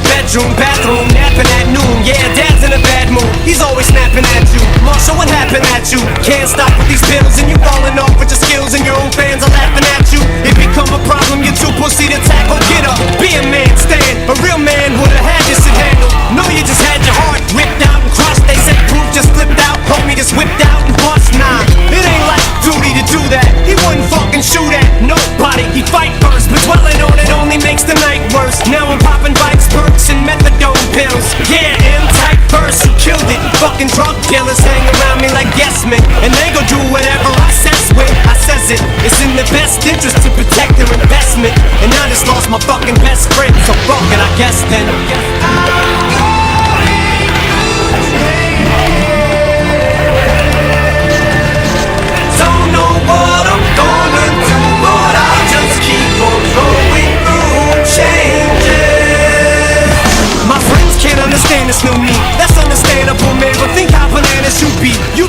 bathroom, napping at noon. Yeah, dad's in a bad mood. He's always snapping at you. Marshall, what happened at you? Can't stop with these pills and you falling off with your skills, and your own fans are laughing at you. It become a problem, you're too pussy to tackle. Get up, be a man, stand. A real man would've had this in handle. No, you just had your heart ripped out and crushed. They said proof just flipped out. Homie just whipped out and bust. Nah, it ain't like duty to do that. He wouldn't fucking shoot at nobody. He'd fight first, but jailers hang around me like yes men, and they gon' do whatever I says when I says it. It's in their best interest to protect their investment, and I just lost my fucking best friend, so fuck it, I guess then. Don't know what I'm gonna do, but I'll just keep on going through changes. My friends can't understand this new me, that's understandable, man, but think how bananas you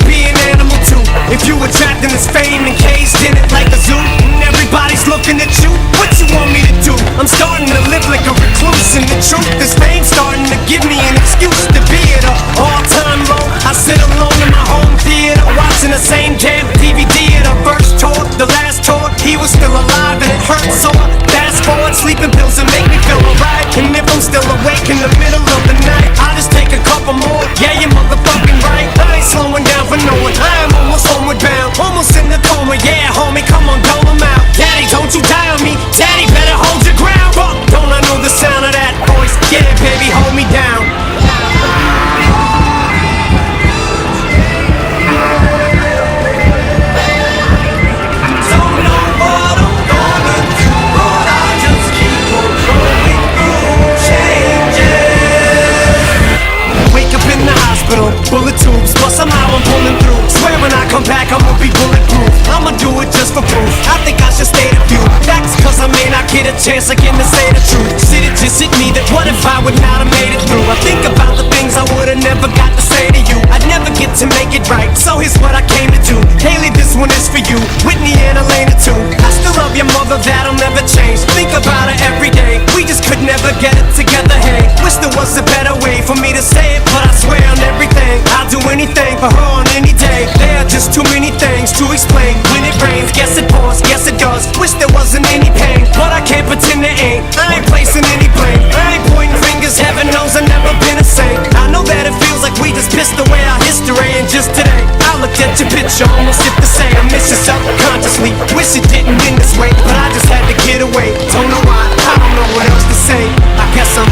be an animal too. If you were trapped in this fame and caged in it like a zoo, and everybody's looking at you, what you want me to do? I'm starting to live like a recluse, and the truth is fame's starting to give me an excuse to be at a all-time low. I sit alone in my home theater, watching the same damn DVD at our first tour, the last tour. He was still alive and it hurt so I fast forward, sleeping pills and make me feel alright. And if I'm still awake in the middle of the night, I'll just take a couple more. Yeah, you're motherfucking right, I ain't slowing down for no one. I am almost homeward bound, almost in the coma. Yeah, homie, come on, dole 'em out. Daddy, don't you die on me, Daddy, better hold your ground. Fuck, don't I know the sound of that voice? Yeah, baby, hold me down. Bullet tubes, but somehow I'm pulling through. Swear when I come back I'ma be bulletproof. I'ma do it just for proof. I think I should state a few facts, cause I may not get a chance again to say the truth. Shit, it just hit me that what if I would not have made it through? I think about the things I would've never got to say to you. I'd never get to make it right, so here's what I came to do. Haley, this one is for you, Whitney and Elena too. I still love your mother, that'll never change. Think about her every day, we just could never get it together, hey. Wish there was a better way for me to say it, but I swear on everything I'll do anything for her on any day. There are just too many things to explain. When it rains, guess it pours, guess it does. Wish there wasn't any pain, but I can't pretend there ain't. I ain't placing any blame, I ain't pointing fingers, heaven knows I've never been a saint. I know that it feels like we just pissed away our history, and just today I looked at your picture, almost hit to say I miss you subconsciously. Wish it didn't end this way, but I just had to get away. Don't know why, I don't know what else to say. I guess I'm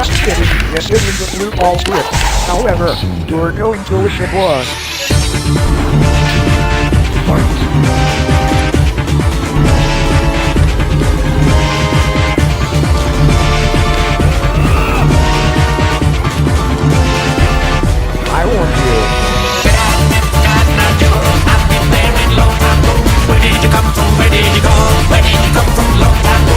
not fitting this isn't a blue ball grip. However, you're going to wish it was. I warned you. Where did you come from? Where did you go? Where did you come from? Long time ago.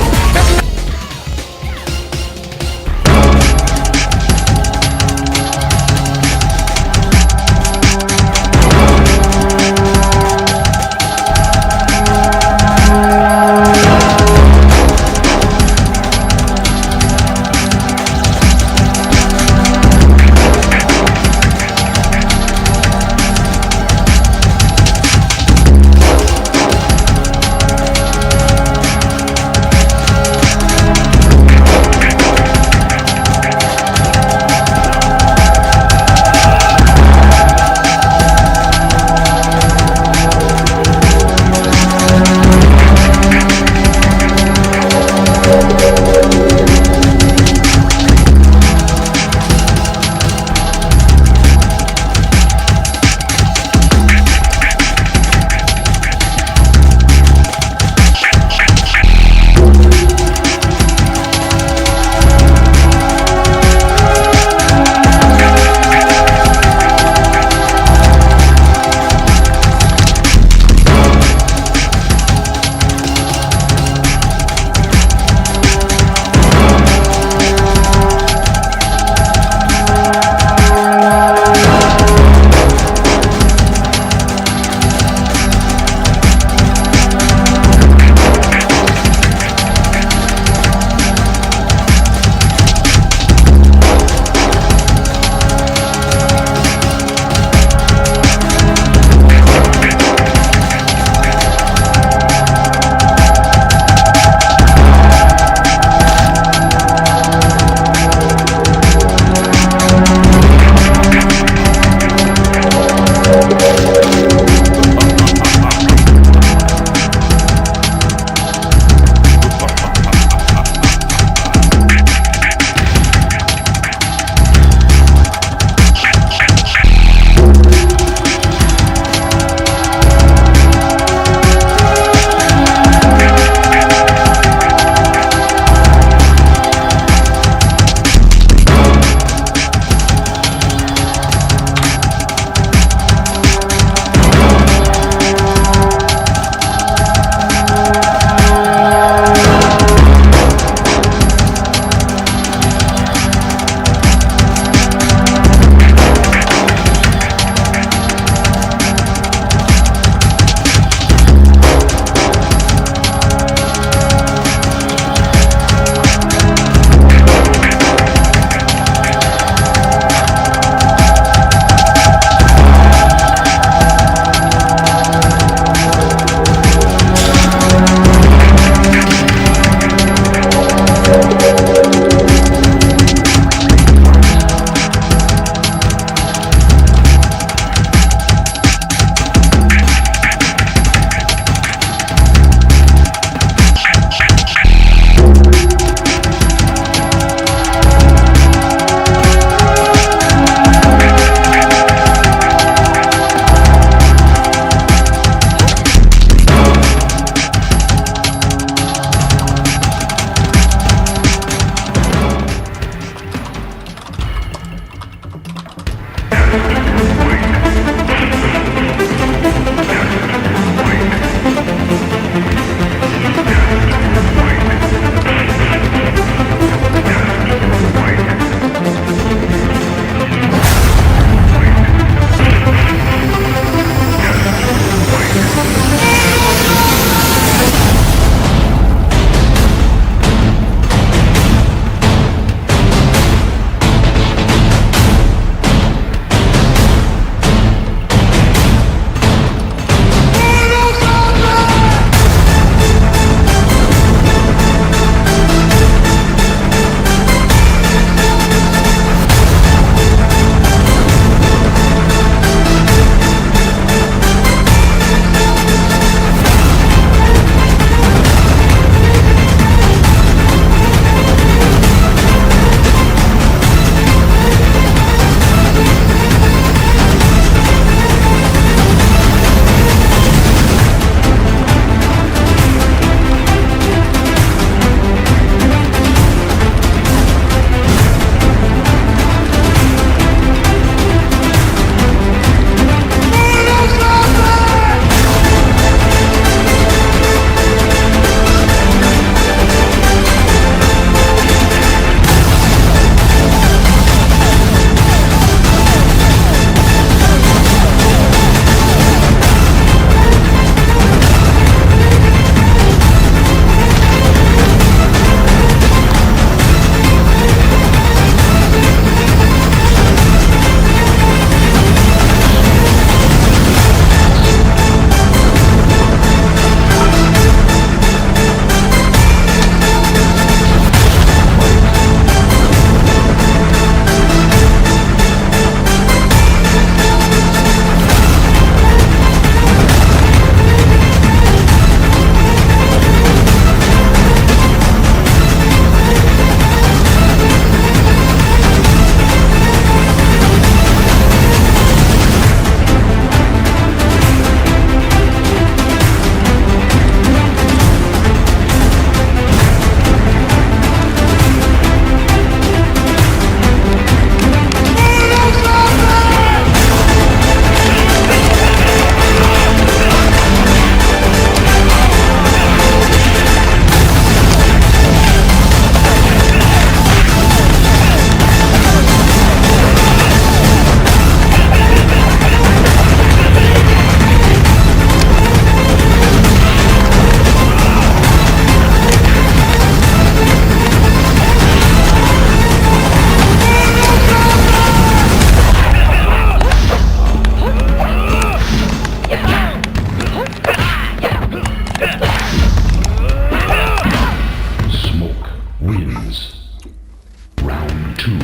FC2,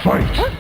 fight.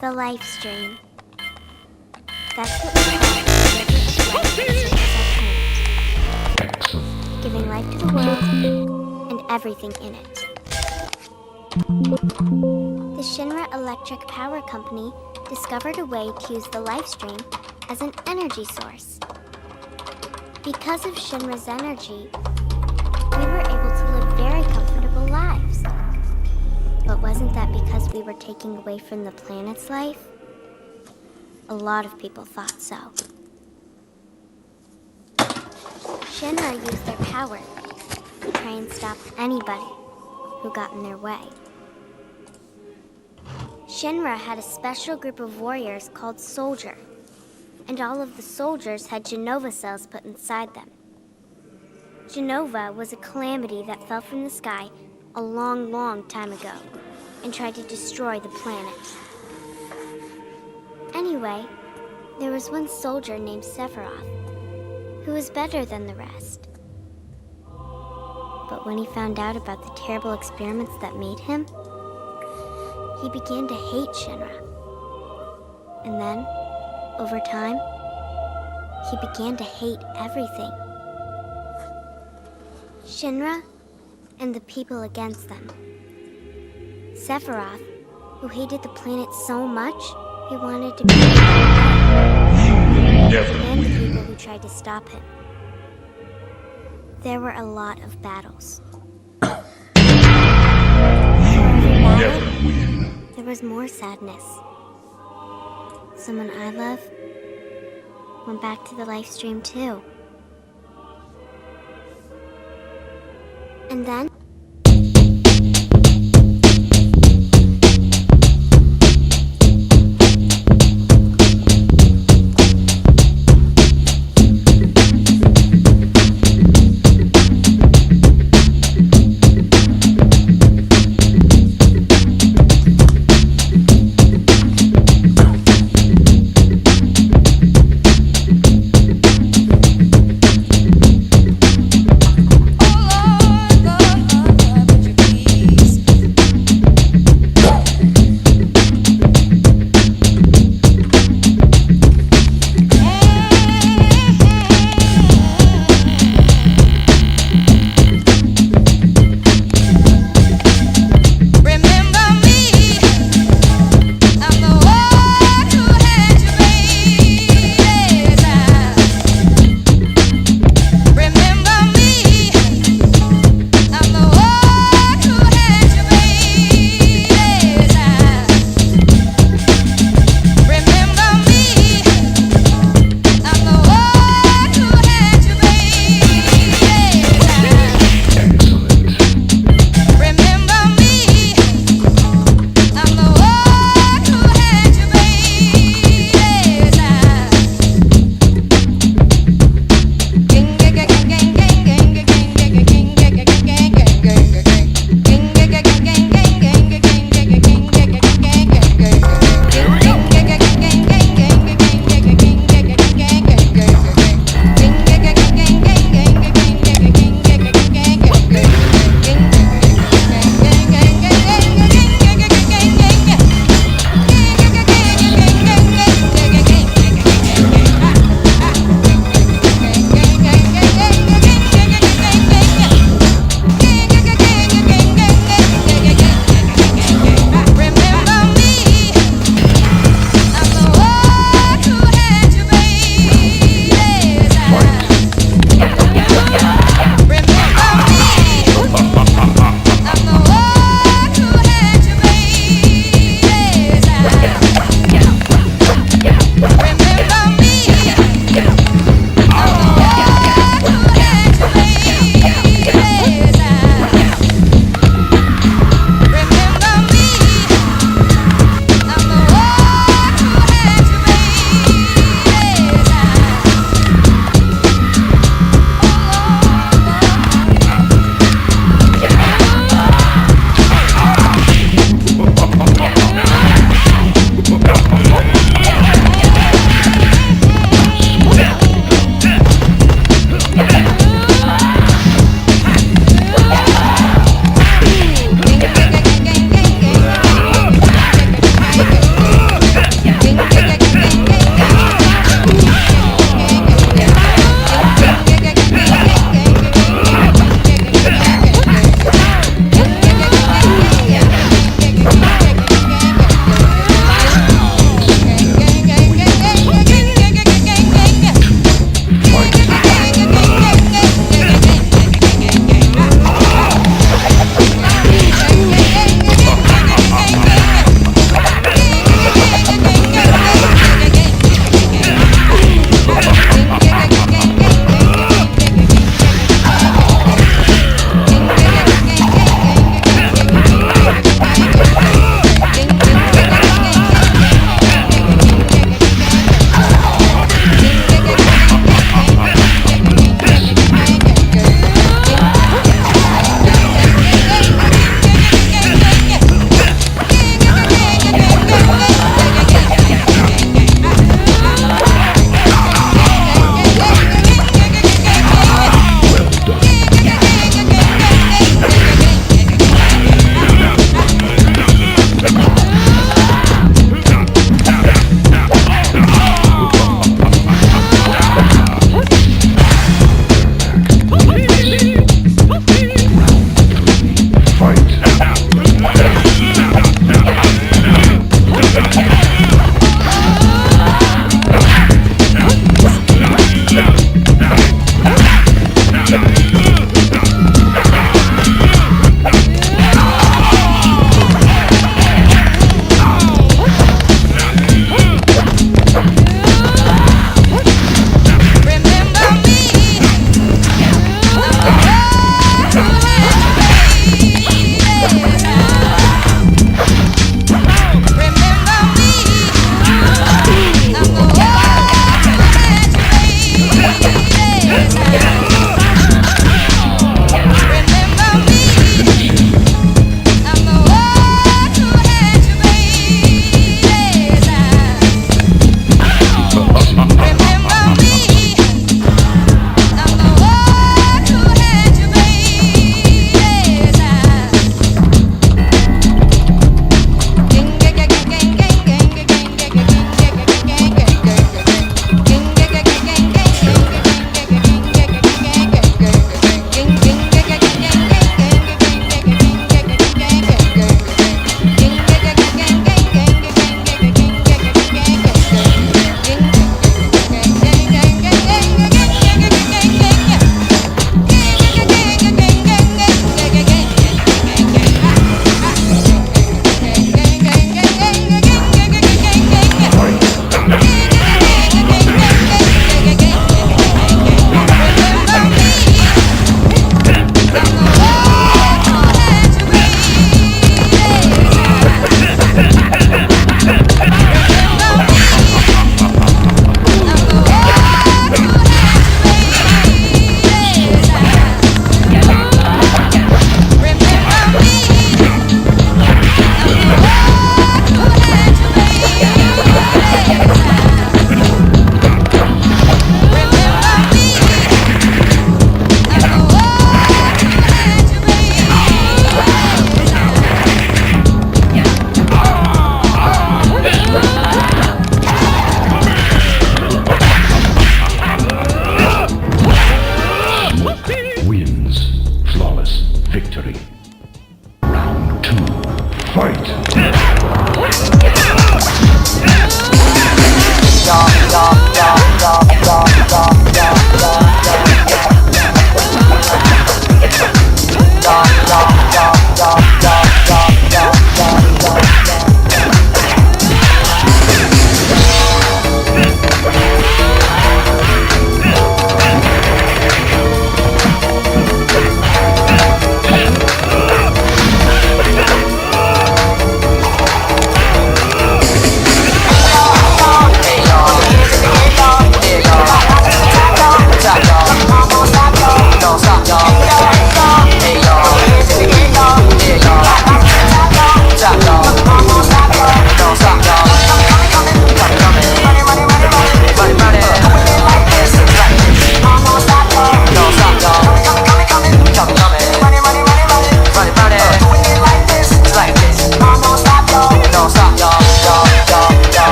The life stream. That's what we call the giving life to the world and everything in it. The Shinra Electric Power Company discovered a way to use the life stream as an energy source. Because of Shinra's energy, we were able to live very comfortable lives. But wasn't that because we were taking away from the planet's life? A lot of people thought so. Shinra used their power to try and stop anybody who got in their way. Shinra had a special group of warriors called Soldier, and all of the soldiers had Genova cells put inside them. Genova was a calamity that fell from the sky a long, long time ago and tried to destroy the planet. Anyway, there was one soldier named Sephiroth who was better than the rest. But when he found out about the terrible experiments that made him, he began to hate Shinra. And then, over time, he began to hate everything. Shinra and the people against them. Sephiroth, who hated the planet so much, he wanted to be and the people who tried to stop him. There were a lot of battles. For every battle, there was more sadness. Someone I love went back to the life stream too. And then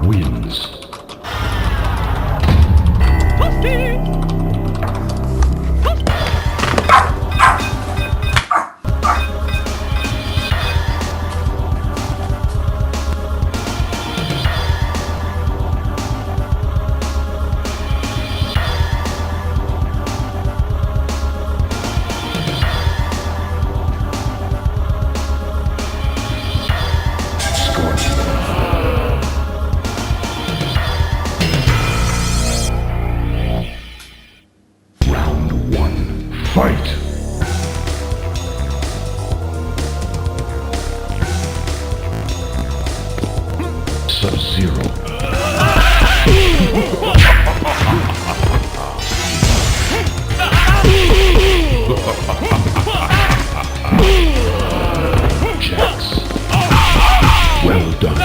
wins. Fight! Sub-Zero. Jax. Well done.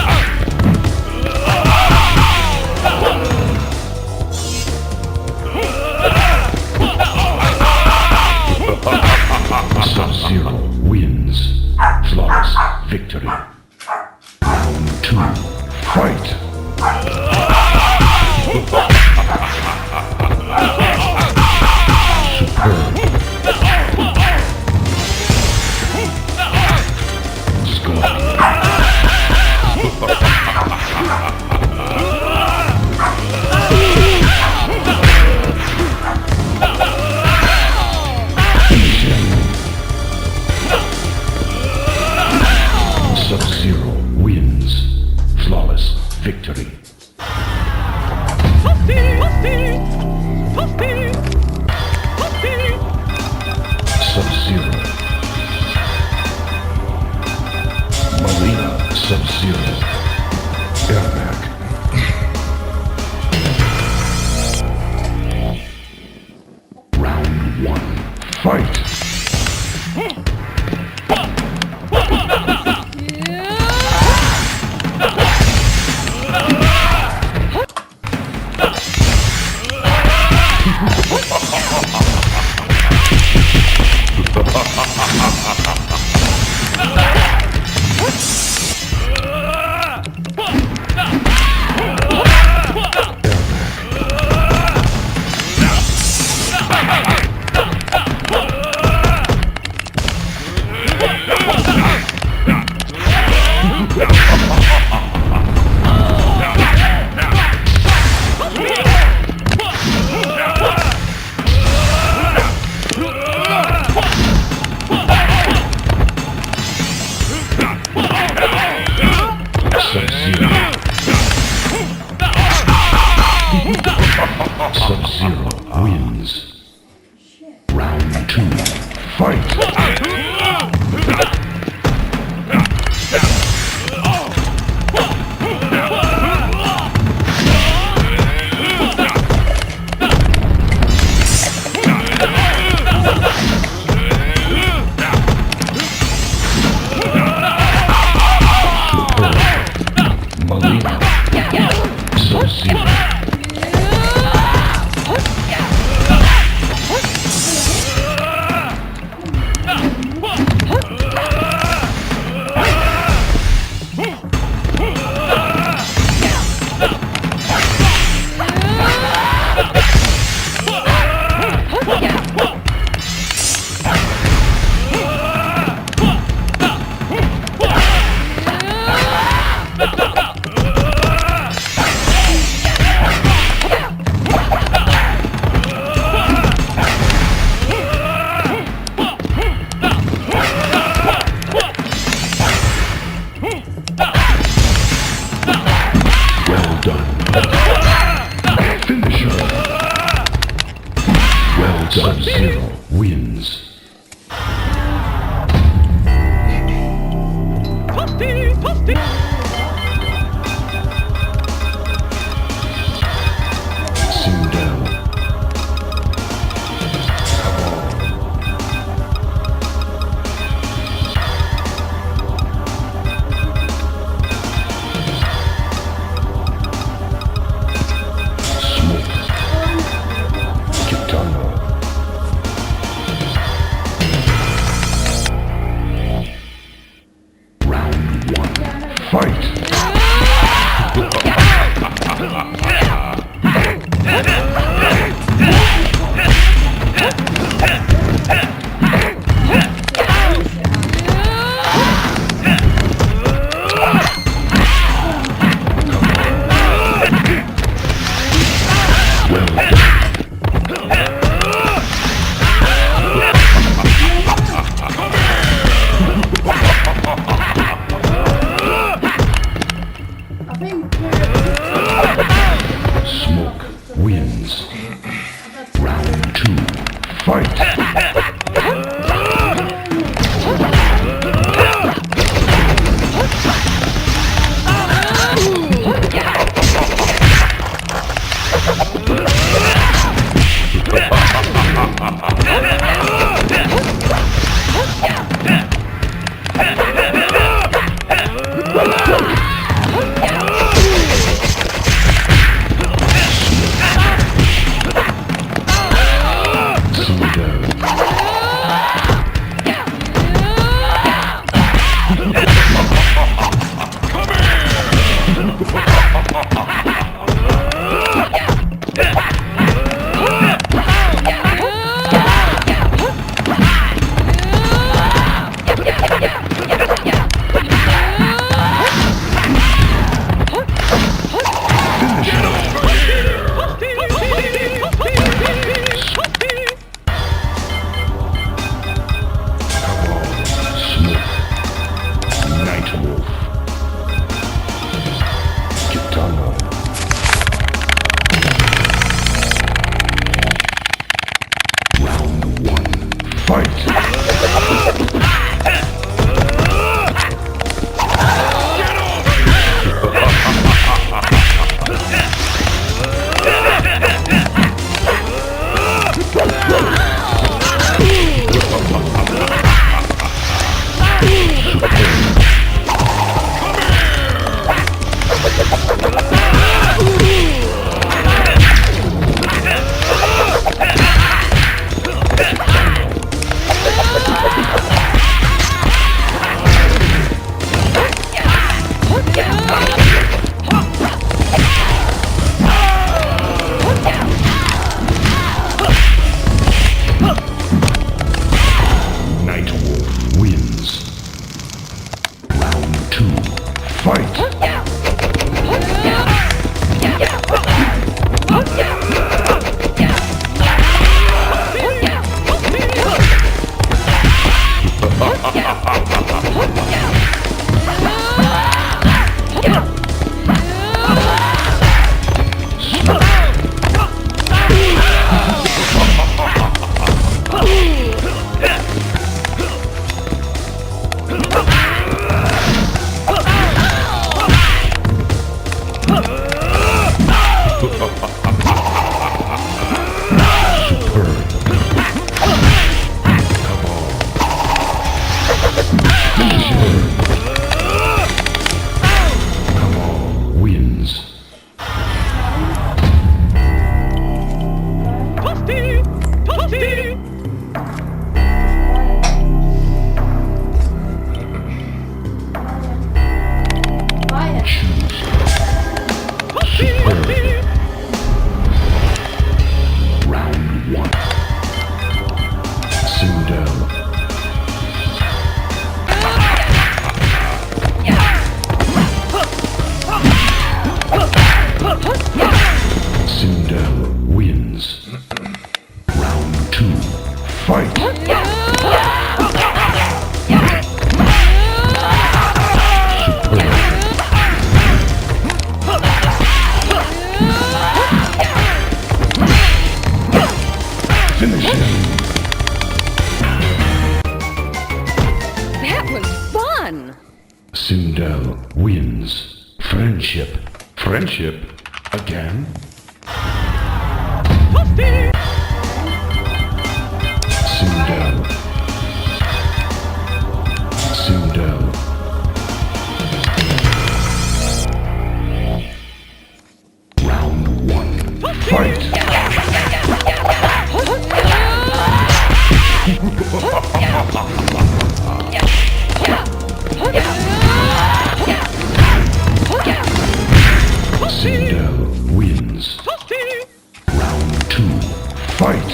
Sub-Zero wins. Flawless victory. Round 2. Fight! Superb. Sub-Zero wins. Flawless victory. Sub-Zero. Marina Sub-Zero. Airbag. Round 1. Fight! Sub-Zero wins. Round 2. Fight! Sub-Zero wins. Sindel. Smoke. Kitana. Round 1. Fight! Sindel wins. Friendship. Friendship again? Sindel. Sindel. Round one. Fight! Sindel wins. Round two. Fight!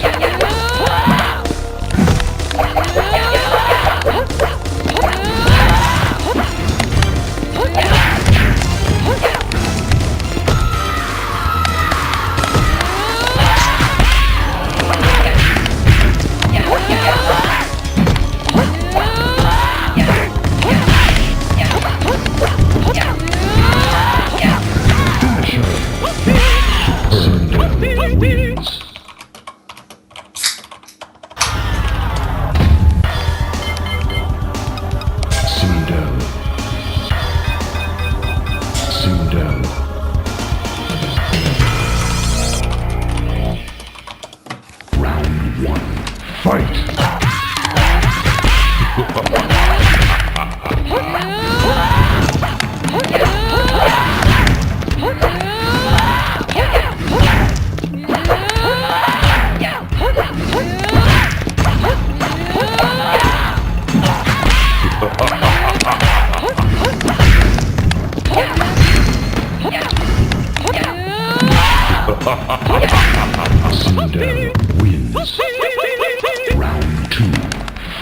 Sindel wins. Round two.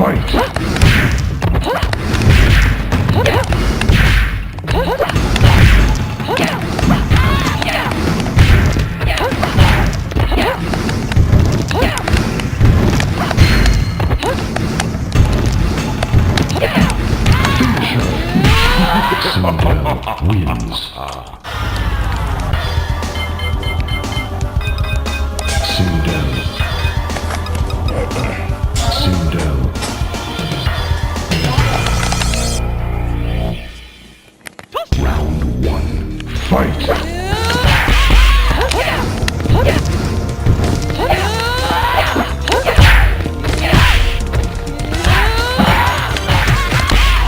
Fight! Sindel wins. Sindel. Sindel. Round one. Fight!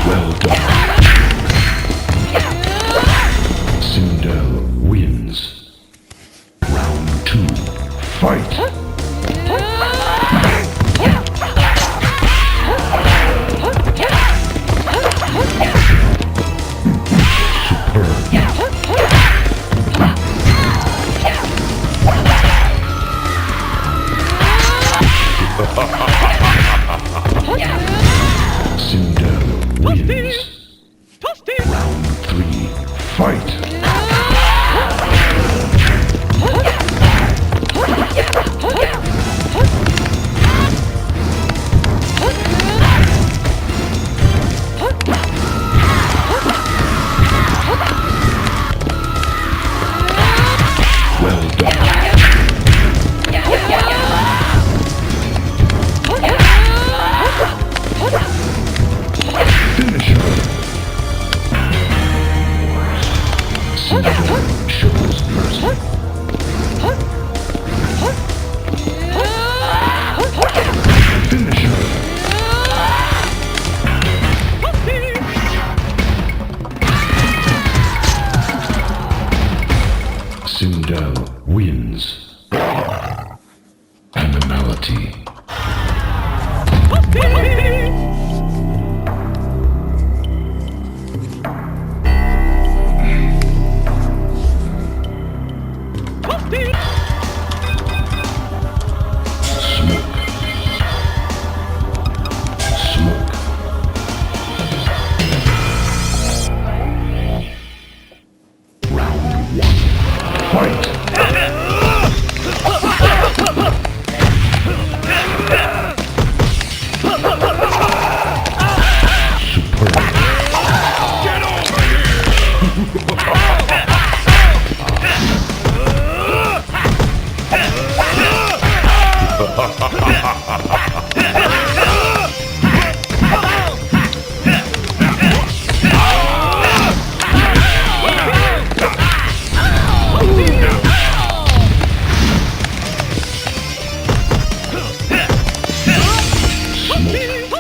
Well done. Sindel wins. Round two. Fight! Sindel wins. Round three. Fight! Well done. Finish her.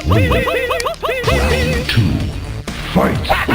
wins. Round 2, fight.